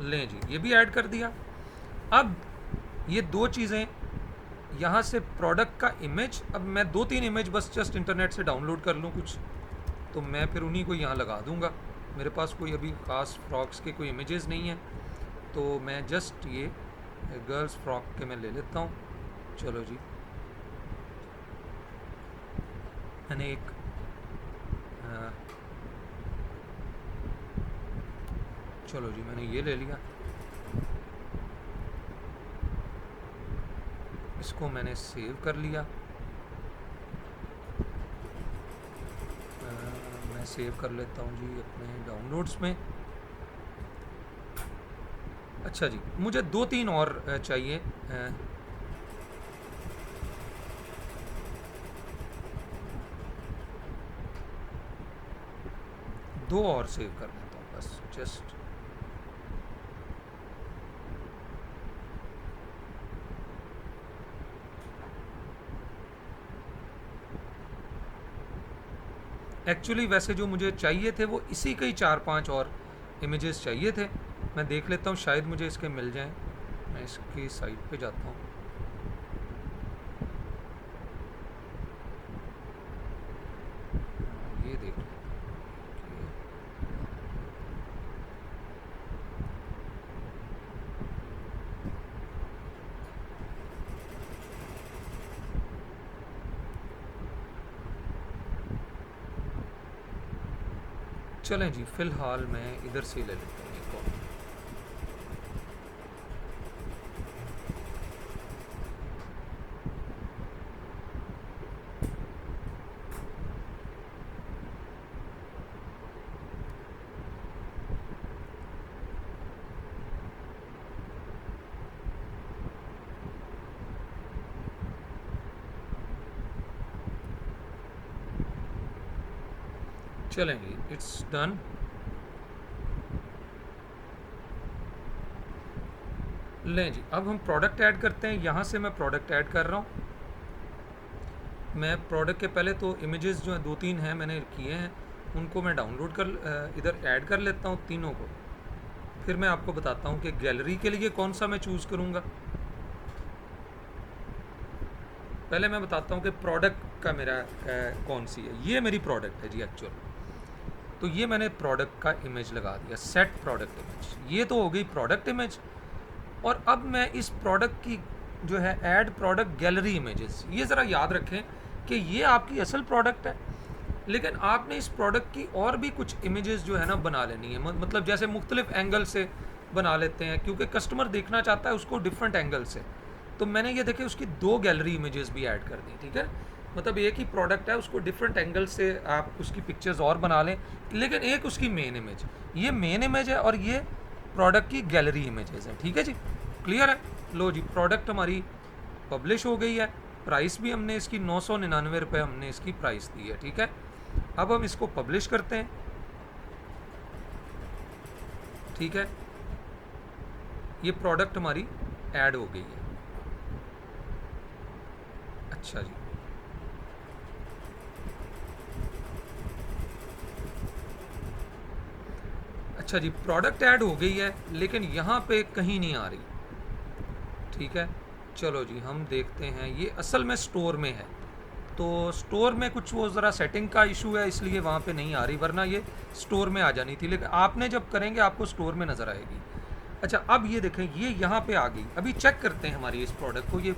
लें जी, ये भी ऐड कर दिया। अब ये 2 चीज़ें, यहाँ से प्रोडक्ट का इमेज, अब मैं 2-3 इमेज बस जस्ट इंटरनेट से डाउनलोड कर लूँ कुछ, तो मैं फिर उन्हीं को यहाँ लगा दूँगा। मेरे पास कोई अभी ख़ास फ्रॉक्स के कोई इमेजेस नहीं हैं, तो मैं जस्ट ये गर्ल्स फ्रॉक के मैं ले लेता हूँ। चलो जी, मैंने एक चलो जी, मैंने ये ले लिया, इसको मैंने सेव कर लिया। मैं सेव कर लेता हूँ जी अपने डाउनलोड्स में। अच्छा जी, मुझे 2-3 और चाहिए। दो और सेव कर लेता हूँ बस, जस्ट। एक्चुअली वैसे जो मुझे चाहिए थे वो इसी के ही 4-5 और इमेजेस चाहिए थे। मैं देख लेता हूँ, शायद मुझे इसके मिल जाएं। मैं इसकी साइट पे जाता हूँ। ये देख लेता हूँ। चलें जी, फ़िलहाल मैं इधर से ले लेता हूँ एक और। चलें जी, इट्स डन। लें जी, अब हम प्रोडक्ट ऐड करते हैं। यहाँ से मैं प्रोडक्ट ऐड कर रहा हूँ। मैं प्रोडक्ट के पहले तो इमेजेस जो हैं 2-3 हैं मैंने किए हैं, उनको मैं डाउनलोड कर इधर ऐड कर लेता हूँ तीनों को। फिर मैं आपको बताता हूँ कि गैलरी के लिए कौन सा मैं चूज़ करूँगा। पहले मैं बताता हूँ कि प्रोडक्ट का मेरा कौन सी है। ये मेरी प्रोडक्ट है जी एक्चुअल। तो ये मैंने प्रोडक्ट का इमेज लगा दिया, सेट प्रोडक्ट इमेज। ये तो हो गई प्रोडक्ट इमेज। और अब मैं इस प्रोडक्ट की जो है ऐड प्रोडक्ट गैलरी इमेजेस, ये ज़रा याद रखें कि ये आपकी असल प्रोडक्ट है, लेकिन आपने इस प्रोडक्ट की और भी कुछ इमेजेस जो है ना बना लेनी है। मतलब जैसे मुख्तलिफ एंगल से बना लेते हैं, क्योंकि कस्टमर देखना चाहता है उसको डिफरेंट एंगल से। तो मैंने ये देखे उसकी 2 गैलरी इमेजेस भी ऐड कर दी, ठीक है। मतलब एक ही प्रोडक्ट है, उसको डिफरेंट एंगल से आप उसकी पिक्चर्स और बना लें, लेकिन एक उसकी मेन इमेज, ये मेन इमेज है और ये प्रोडक्ट की गैलरी इमेजेस हैं, ठीक है जी। क्लियर है। लो जी, प्रोडक्ट हमारी पब्लिश हो गई है। प्राइस भी हमने इसकी 999 रुपये हमने इसकी प्राइस दी है, ठीक है। अब हम इसको पब्लिश करते हैं, ठीक है। ये प्रोडक्ट हमारी ऐड हो गई है। अच्छा जी, अच्छा जी, प्रोडक्ट ऐड हो गई है, लेकिन यहाँ पे कहीं नहीं आ रही, ठीक है। चलो जी, हम देखते हैं। ये असल में स्टोर में है, तो स्टोर में कुछ वो ज़रा सेटिंग का इशू है, इसलिए वहाँ पे नहीं आ रही, वरना ये स्टोर में आ जानी थी। लेकिन आपने जब करेंगे आपको स्टोर में नज़र आएगी। अच्छा, अब ये देखें, ये यहाँ पे आ गई। अभी चेक करते हैं हमारी इस प्रोडक्ट को। ये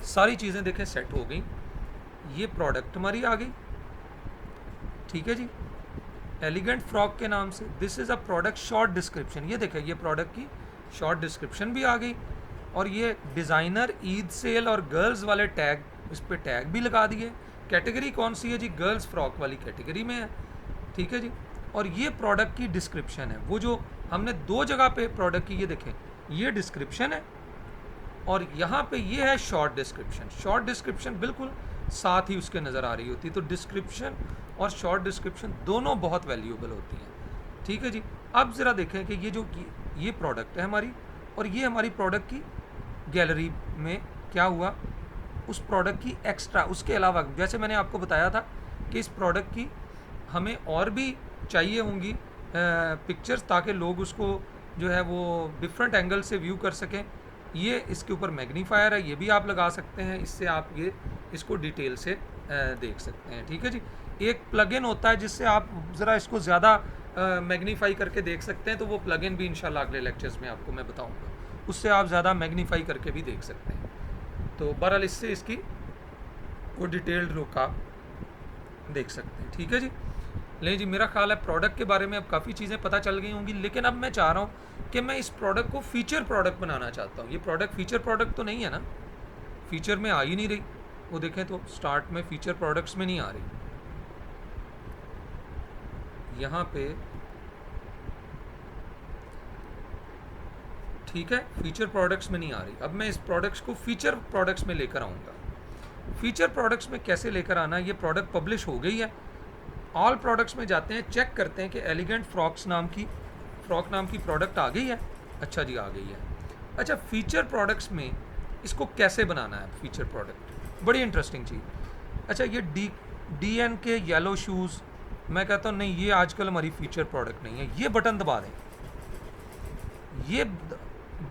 सारी चीज़ें देखें सेट हो गई। ये प्रोडक्ट हमारी आ गई, ठीक है जी, एलिगेंट फ्रॉक के नाम से। This is a product short description. ये देखें, ये प्रोडक्ट की शॉर्ट डिस्क्रिप्शन भी आ गई। और ये डिज़ाइनर, ईद सेल और गर्ल्स वाले टैग, इस पर टैग भी लगा दिए। कैटेगरी कौन सी है जी? गर्ल्स फ्रॉक वाली कैटेगरी में है, ठीक है जी। और ये प्रोडक्ट की डिस्क्रिप्शन है, वो जो हमने 2 जगह पे प्रोडक्ट की, ये देखें, ये डिस्क्रिप्शन है और यहाँ पे ये है शॉर्ट डिस्क्रिप्शन। शॉर्ट डिस्क्रिप्शन बिल्कुल साथ ही उसके नज़र आ रही होती है। तो डिस्क्रिप्शन और शॉर्ट डिस्क्रिप्शन दोनों बहुत वैल्यूएबल होती हैं, ठीक है जी। अब ज़रा देखें कि ये प्रोडक्ट है हमारी, और ये हमारी प्रोडक्ट की गैलरी में क्या हुआ, उस प्रोडक्ट की एक्स्ट्रा, उसके अलावा, जैसे मैंने आपको बताया था कि इस प्रोडक्ट की हमें और भी चाहिए होंगी पिक्चर्स, ताकि लोग उसको जो है वो डिफरेंट एंगल से व्यू कर सकें। ये इसके ऊपर मैग्नीफायर है, ये भी आप लगा सकते हैं, इससे आप ये इसको डिटेल से देख सकते हैं, ठीक है जी। एक प्लगइन होता है जिससे आप ज़रा इसको ज़्यादा मैग्नीफाई करके देख सकते हैं, तो वो प्लगइन भी इंशाल्लाह अगले लेक्चर्स में आपको मैं बताऊंगा, उससे आप ज़्यादा मैग्नीफाई करके भी देख सकते हैं। तो बहरहाल इससे इसकी वो डिटेल्ड लुक आप देख सकते हैं, ठीक है जी। ले जी, मेरा ख्याल है प्रोडक्ट के बारे में अब काफ़ी चीज़ें पता चल गई होंगी, लेकिन अब मैं चाह रहा हूँ कि मैं इस प्रोडक्ट को फीचर प्रोडक्ट बनाना चाहता हूँ। ये प्रोडक्ट फीचर प्रोडक्ट तो नहीं है ना, फीचर में आ ही नहीं रही। वो देखें तो स्टार्ट में फीचर प्रोडक्ट्स में नहीं आ रही, यहाँ पे ठीक है, फीचर प्रोडक्ट्स में नहीं आ रही। अब मैं इस प्रोडक्ट्स को फीचर प्रोडक्ट्स में लेकर आऊँगा। फीचर प्रोडक्ट्स में कैसे लेकर आना, ये प्रोडक्ट पब्लिश हो गई है, ऑल प्रोडक्ट्स में जाते हैं, चेक करते हैं कि एलिगेंट फ्रॉक नाम की प्रोडक्ट आ गई है। अच्छा जी, आ गई है। अच्छा, फीचर प्रोडक्ट्स में इसको कैसे बनाना है, फीचर प्रोडक्ट बड़ी इंटरेस्टिंग चीज़। अच्छा, ये डी एन के येलो शूज़, मैं कहता हूँ नहीं, ये आजकल हमारी फीचर प्रोडक्ट नहीं है। ये बटन दबा दें, ये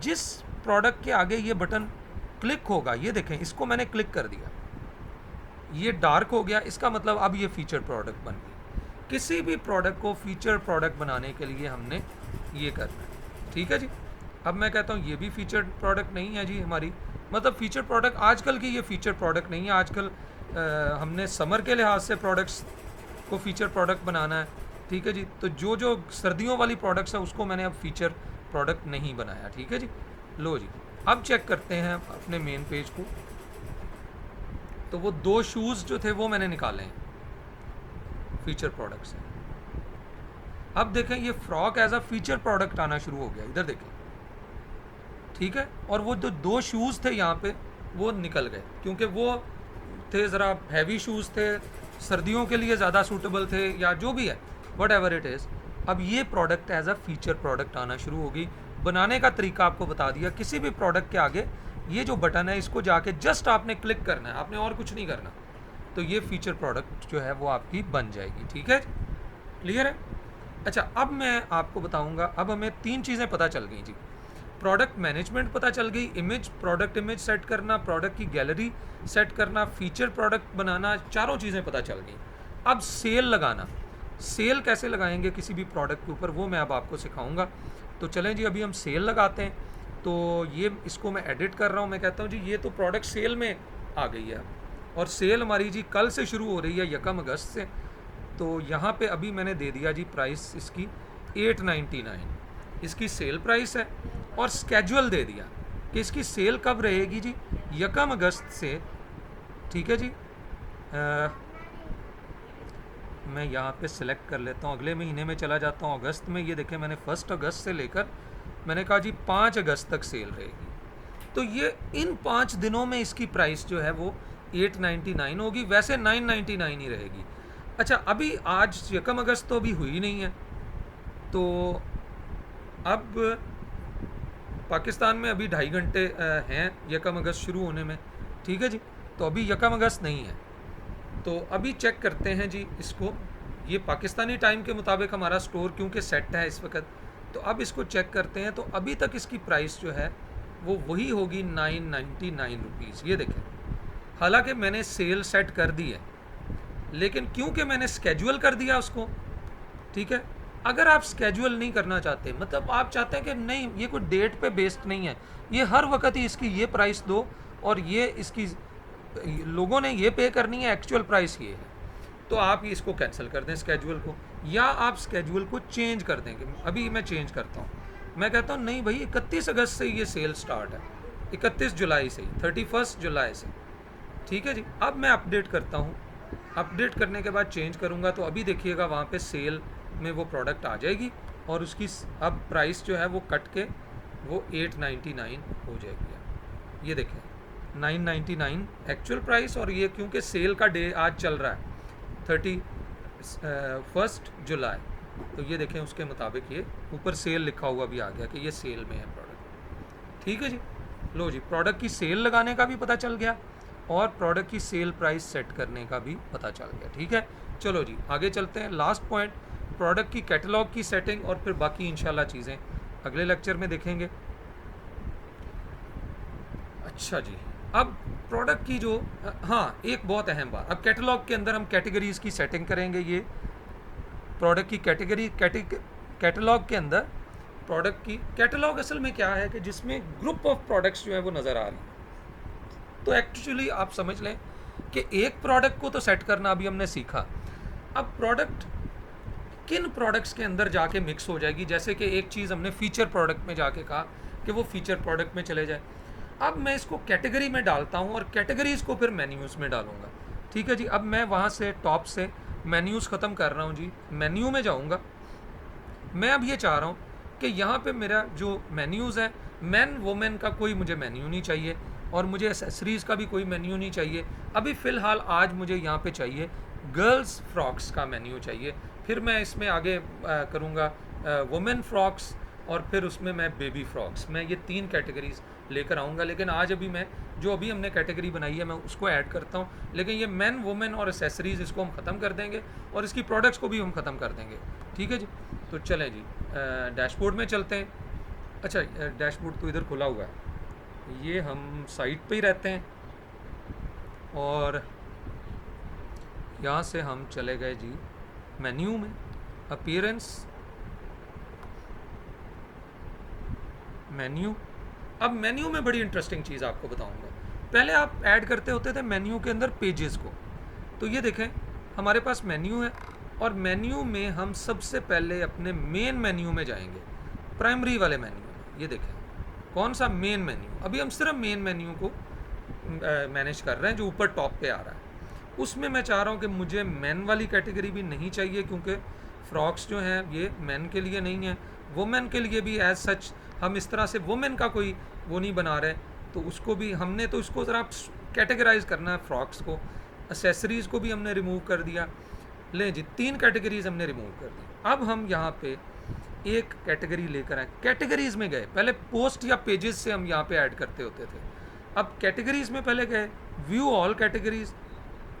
जिस प्रोडक्ट के आगे ये बटन क्लिक होगा, ये देखें, इसको मैंने क्लिक कर दिया, ये डार्क हो गया, इसका मतलब अब ये फीचर प्रोडक्ट बन गई। किसी भी प्रोडक्ट को फीचर प्रोडक्ट बनाने के लिए हमने ये करना है, ठीक है जी। अब मैं कहता हूँ ये भी फीचर प्रोडक्ट नहीं है जी हमारी, मतलब फीचर प्रोडक्ट आजकल की ये फीचर प्रोडक्ट नहीं है। आजकल हमने समर के लिहाज से प्रोडक्ट्स को फीचर प्रोडक्ट बनाना है, ठीक है जी। तो जो जो सर्दियों वाली प्रोडक्ट्स है उसको मैंने अब फीचर प्रोडक्ट नहीं बनाया, ठीक है जी। लो जी, अब चेक करते हैं अपने मेन पेज को। तो वो 2 शूज़ जो थे वो मैंने निकाले हैं फीचर प्रोडक्ट से। अब देखें, ये frock as a feature product आना शुरू हो गया, इधर देखें, ठीक है। और वो जो 2 शूज़ थे यहाँ पे वो निकल गए, क्योंकि वो थे ज़रा हैवी शूज़ थे, सर्दियों के लिए ज़्यादा सूटेबल थे, या जो भी है, वट एवर इट इज़। अब ये product as a feature product आना शुरू होगी। बनाने का तरीका आपको बता दिया, किसी भी प्रोडक्ट के आगे ये जो बटन है इसको जाके जस्ट आपने क्लिक करना है, आपने और कुछ नहीं करना, तो ये फीचर प्रोडक्ट जो है वो आपकी बन जाएगी, ठीक है, क्लियर है। अच्छा, अब मैं आपको बताऊंगा, अब हमें 3 चीज़ें पता चल गई जी। प्रोडक्ट मैनेजमेंट पता चल गई, इमेज, प्रोडक्ट इमेज सेट करना, प्रोडक्ट की गैलरी सेट करना, फीचर प्रोडक्ट बनाना, चारों चीज़ें पता चल गई। अब सेल लगाना, सेल कैसे लगाएंगे किसी भी प्रोडक्ट के ऊपर, वो मैं अब आपको सिखाऊंगा। तो चलें जी, अभी हम सेल लगाते हैं। तो ये इसको मैं एडिट कर रहा हूँ, मैं कहता हूँ जी ये तो प्रोडक्ट सेल में आ गई है, और सेल हमारी जी कल से शुरू हो रही है, 1 अगस्त से। तो यहाँ पे अभी मैंने दे दिया जी प्राइस इसकी 899, इसकी सेल प्राइस है, और स्केड्यूल दे दिया कि इसकी सेल कब रहेगी जी, 1 अगस्त से, ठीक है जी। मैं यहाँ पे सिलेक्ट कर लेता हूँ, अगले महीने में चला जाता हूँ, अगस्त में। ये देखें, मैंने 1 अगस्त से लेकर, मैंने कहा जी 5 अगस्त तक सेल रहेगी। तो ये इन 5 दिनों में इसकी प्राइस जो है वो 899 होगी, वैसे 999 ही रहेगी। अच्छा, अभी आज 1 अगस्त तो अभी हुई नहीं है, तो अब पाकिस्तान में अभी 2.5 घंटे हैं 1 अगस्त शुरू होने में, ठीक है जी। तो अभी 1 अगस्त नहीं है, तो अभी चेक करते हैं जी इसको। ये पाकिस्तानी टाइम के मुताबिक हमारा स्टोर क्योंकि सेट है इस वक्त, तो अब इसको चेक करते हैं। तो अभी तक इसकी प्राइस जो है वो वही होगी 999 रुपीज़। ये देखें, हालांकि मैंने सेल सेट कर दी है, लेकिन क्योंकि मैंने स्केड्यूल कर दिया उसको, ठीक है। अगर आप स्केड्यूल नहीं करना चाहते, मतलब आप चाहते हैं कि नहीं ये कोई डेट पे बेस्ड नहीं है, ये हर वक्त ही इसकी ये प्राइस दो और ये इसकी लोगों ने ये पे करनी है, एक्चुअल प्राइस ये है, तो आप इसको कैंसिल कर दें स्केड्यूल को, या आप स्केड्यूल को चेंज कर देंगे। अभी मैं चेंज करता हूँ, मैं कहता हूँ नहीं भाई 31 अगस्त से ये सेल स्टार्ट है, 31 जुलाई से ही, 31 जुलाई से, ठीक है जी। अब मैं अपडेट करता हूँ, अपडेट करने के बाद चेंज करूँगा, तो अभी देखिएगा वहाँ पे सेल में वो प्रोडक्ट आ जाएगी, और उसकी अब प्राइस जो है वो कट के वो 899 हो जाएगी। ये देखें 999 एक्चुअल प्राइस, और ये क्योंकि सेल का डे आज चल रहा है 31 जुलाई, तो ये देखें उसके मुताबिक ये ऊपर सेल लिखा हुआ भी आ गया कि ये सेल में है प्रोडक्ट, ठीक है जी। लो जी, प्रोडक्ट की सेल लगाने का भी पता चल गया, और प्रोडक्ट की सेल प्राइस सेट करने का भी पता चल गया, ठीक है। चलो जी, आगे चलते हैं। लास्ट पॉइंट, प्रोडक्ट की कैटलॉग की सेटिंग, और फिर बाकी इंशाल्लाह चीज़ें अगले लेक्चर में देखेंगे। अच्छा जी, अब प्रोडक्ट की जो, हाँ एक बहुत अहम बात, अब कैटलॉग के अंदर हम कैटेगरीज की सेटिंग करेंगे। ये प्रोडक्ट की कैटलॉग के अंदर प्रोडक्ट की कैटलॉग असल में क्या है कि जिसमें ग्रुप ऑफ प्रोडक्ट्स जो है वो नज़र आ रही हैं। तो एक्चुअली आप समझ लें कि एक प्रोडक्ट को तो सेट करना अभी हमने सीखा, अब प्रोडक्ट किन प्रोडक्ट्स के अंदर जाके मिक्स हो जाएगी। जैसे कि एक चीज़ हमने फीचर प्रोडक्ट में जाके कहा कि वो फीचर प्रोडक्ट में चले जाए। अब मैं इसको कैटेगरी में डालता हूँ और कैटेगरीज को फिर मेन्यूज़ में डालूंगा। ठीक है जी। अब मैं वहाँ से टॉप से मेन्यूज़ ख़त्म कर रहा हूँ जी, मेन्यू में जाऊँगा। मैं अब ये चाह रहा हूँ कि यहाँ पे मेरा जो मेन्यूज़ है, मैन वोमेन का कोई मुझे मेन्यू नहीं चाहिए और मुझे एसेसरीज़ का भी कोई मेन्यू नहीं चाहिए। अभी फ़िलहाल आज मुझे यहाँ पे चाहिए गर्ल्स फ्रॉक्स का मेन्यू चाहिए। फिर मैं इसमें आगे करूँगा वुमेन फ्रॉक्स और फिर उसमें मैं बेबी फ्रॉक्स, मैं ये 3 कैटेगरीज लेकर आऊँगा। लेकिन आज अभी मैं जो अभी हमने कैटेगरी बनाई है मैं उसको ऐड करता हूँ। लेकिन ये मैन वुमेन और एसेसरीज़ इसको हम ख़त्म कर देंगे और इसकी प्रोडक्ट्स को भी हम ख़त्म कर देंगे। ठीक है जी। तो चलें जी, डैशबोर्ड में चलते हैं। अच्छा, डैशबोर्ड तो इधर खुला हुआ है, ये हम साइट पे ही रहते हैं और यहाँ से हम चले गए जी मेन्यू में, अपीयरेंस, मेन्यू। अब मेन्यू में बड़ी इंटरेस्टिंग चीज़ आपको बताऊंगा। पहले आप ऐड करते होते थे मेन्यू के अंदर पेजेस को। तो ये देखें हमारे पास मेन्यू है और मेन्यू में हम सबसे पहले अपने मेन मेन्यू में जाएंगे, प्राइमरी वाले मेन्यू में। ये देखें कौन सा मेन मेन्यू, अभी हम सिर्फ मेन मेन्यू को मैनेज कर रहे हैं जो ऊपर टॉप पे आ रहा है। उसमें मैं चाह रहा हूँ कि मुझे मैन वाली कैटेगरी भी नहीं चाहिए क्योंकि फ्रॉक्स जो हैं ये मैन के लिए नहीं है। वुमेन के लिए भी एज सच हम इस तरह से वुमेन का कोई वो नहीं बना रहे, तो उसको भी हमने तो उसको ज़रा कैटेगराइज करना है फ्रॉक्स को। एसेसरीज़ को भी हमने रिमूव कर दिया। ले जी, 3 कैटेगरीज हमने रिमूव कर दी। अब हम यहाँ पे एक कैटेगरी लेकर आए, कैटेगरीज में गए। पहले पोस्ट या पेजेस से हम यहाँ पे ऐड करते होते थे, अब कैटेगरीज में पहले गए, व्यू ऑल कैटेगरीज।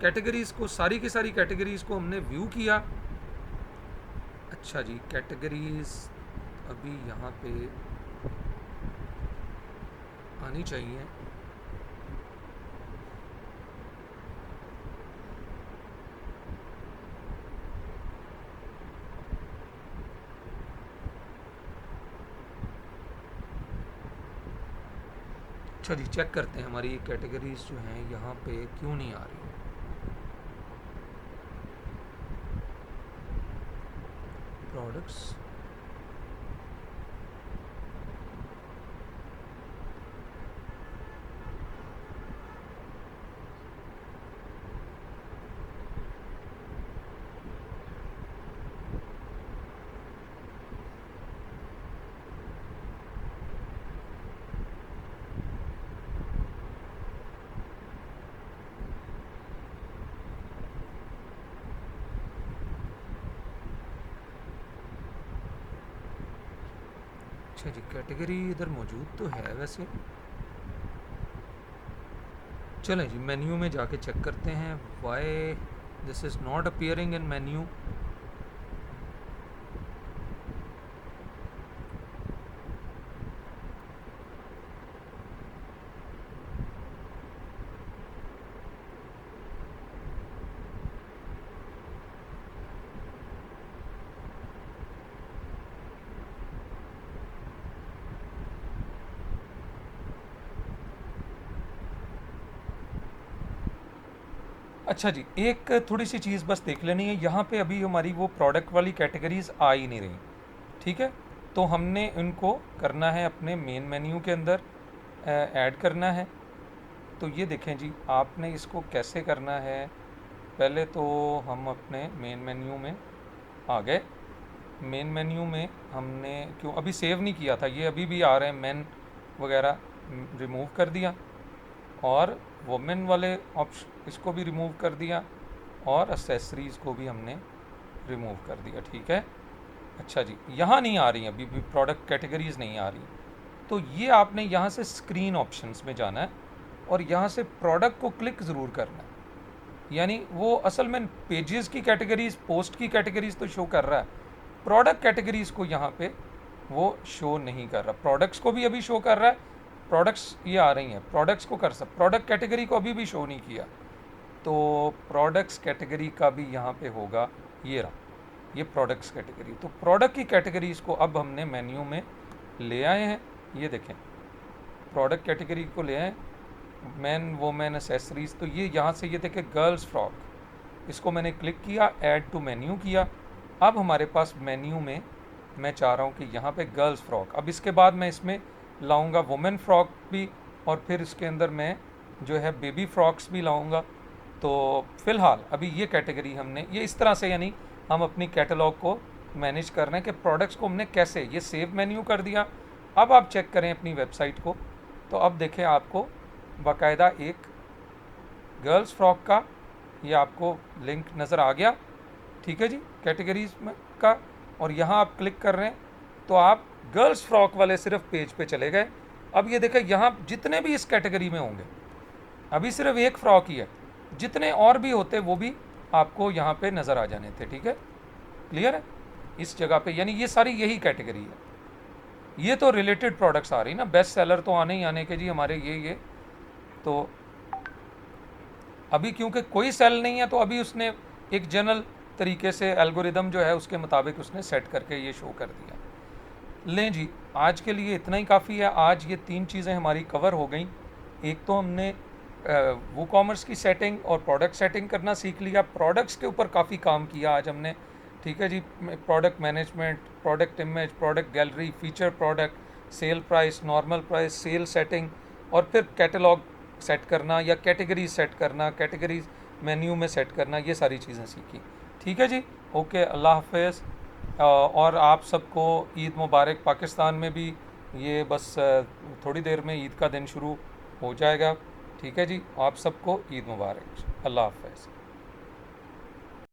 कैटेगरीज को सारी की सारी कैटेगरीज को हमने व्यू किया। अच्छा जी, कैटेगरीज अभी यहाँ पे आनी चाहिए। अच्छा जी, चेक करते हैं हमारी कैटेगरीज जो हैं यहाँ पे क्यों नहीं आ रही। प्रोडक्ट्स, अच्छा जी, कैटेगरी इधर मौजूद तो है वैसे। चलें जी, मेन्यू में जाके चेक करते हैं why this is not appearing in menu. अच्छा जी, एक थोड़ी सी चीज़ बस देख लेनी है, यहाँ पे अभी हमारी वो प्रोडक्ट वाली कैटेगरीज आ ही नहीं रही। ठीक है, तो हमने इनको करना है अपने मेन मेन्यू के अंदर ऐड करना है। तो ये देखें जी, आपने इसको कैसे करना है। पहले तो हम अपने मेन मेन्यू में आ गए। मेन मेन्यू में हमने क्यों अभी सेव नहीं किया था, ये अभी भी आ रहे हैं, मेन वगैरह रिमूव कर दिया और वुमेन वाले ऑप्शन इसको भी रिमूव कर दिया और एसेसरीज़ को भी हमने रिमूव कर दिया। ठीक है। अच्छा जी, यहाँ नहीं आ रही, अभी भी प्रोडक्ट कैटेगरीज नहीं आ रही। तो ये आपने यहाँ से स्क्रीन ऑप्शंस में जाना है और यहाँ से प्रोडक्ट को क्लिक ज़रूर करना है। यानी वो असल में पेजेस की कैटेगरीज, पोस्ट की कैटेगरीज तो शो कर रहा है, प्रोडक्ट कैटेगरीज को यहाँ पे वो शो नहीं कर रहा। प्रोडक्ट्स को भी अभी शो कर रहा है, प्रोडक्ट्स ये आ रही हैं, प्रोडक्ट्स को कर सब, प्रोडक्ट कैटेगरी को अभी भी शो नहीं किया। तो प्रोडक्ट्स कैटेगरी का भी यहाँ पे होगा, ये रहा, ये प्रोडक्ट्स कैटेगरी। तो प्रोडक्ट की कैटेगरीज को अब हमने मेन्यू में ले आए हैं। ये देखें, प्रोडक्ट कैटेगरी को ले आए, मैन वोमेन एसेसरीज। तो ये यहाँ से ये देखें गर्ल्स फ्रॉक, इसको मैंने क्लिक किया, ऐड टू मेन्यू किया अब हमारे पास मेन्यू में मैं चाह रहा हूँ कि यहाँ पे गर्ल्स फ्रॉक, अब इसके बाद मैं इसमें लाऊंगा वुमेन फ्रॉक भी, और फिर इसके अंदर मैं जो है बेबी फ्रॉक्स भी लाऊंगा। तो फ़िलहाल अभी ये कैटेगरी हमने ये इस तरह से, यानी हम अपनी कैटलॉग को मैनेज कर रहे हैं कि प्रोडक्ट्स को हमने कैसे, ये सेव मेन्यू कर दिया। अब आप चेक करें अपनी वेबसाइट को, तो अब देखें आपको बाकायदा एक गर्ल्स फ्रॉक का ये आपको लिंक नज़र आ गया, ठीक है जी, कैटेगरीज में का। और यहाँ आप क्लिक कर रहे हैं तो आप गर्ल्स फ्रॉक वाले सिर्फ पेज पे चले गए। अब ये देखें यहाँ जितने भी इस कैटेगरी में होंगे, अभी सिर्फ एक फ्रॉक ही है, जितने और भी होते वो भी आपको यहाँ पे नज़र आ जाने थे, ठीक है, क्लियर है इस जगह पे, यानी ये सारी यही कैटेगरी है। ये तो रिलेटेड प्रोडक्ट्स आ रही ना, बेस्ट सेलर तो आने ही आने के जी हमारे ये तो अभी क्योंकि कोई सेल नहीं है तो अभी उसने एक जनरल तरीके से एल्गोरिदम जो है उसके मुताबिक उसने सेट करके ये शो कर दिया। लें जी, आज के लिए इतना ही काफ़ी है। आज ये 3 चीज़ें हमारी कवर हो गई। एक तो हमने वो कॉमर्स की सेटिंग और प्रोडक्ट सेटिंग करना सीख लिया, प्रोडक्ट्स के ऊपर काफ़ी काम किया आज हमने, ठीक है जी। Product management, product image, product gallery, feature product, sale price, normal price, sale setting, और फिर कैटलॉग सेट करना या कैटेगरीज सेट करना, कैटेगरीज मेन्यू में सेट करना, ये सारी चीज़ें सीखी, ठीक है जी। ओके, अल्लाह हाफ़िज़। और आप सबको ईद मुबारक। पाकिस्तान में भी ये बस थोड़ी देर में ईद का दिन शुरू हो जाएगा, ठीक है जी। आप सबको ईद मुबारक। अल्लाह हाफ़िज़।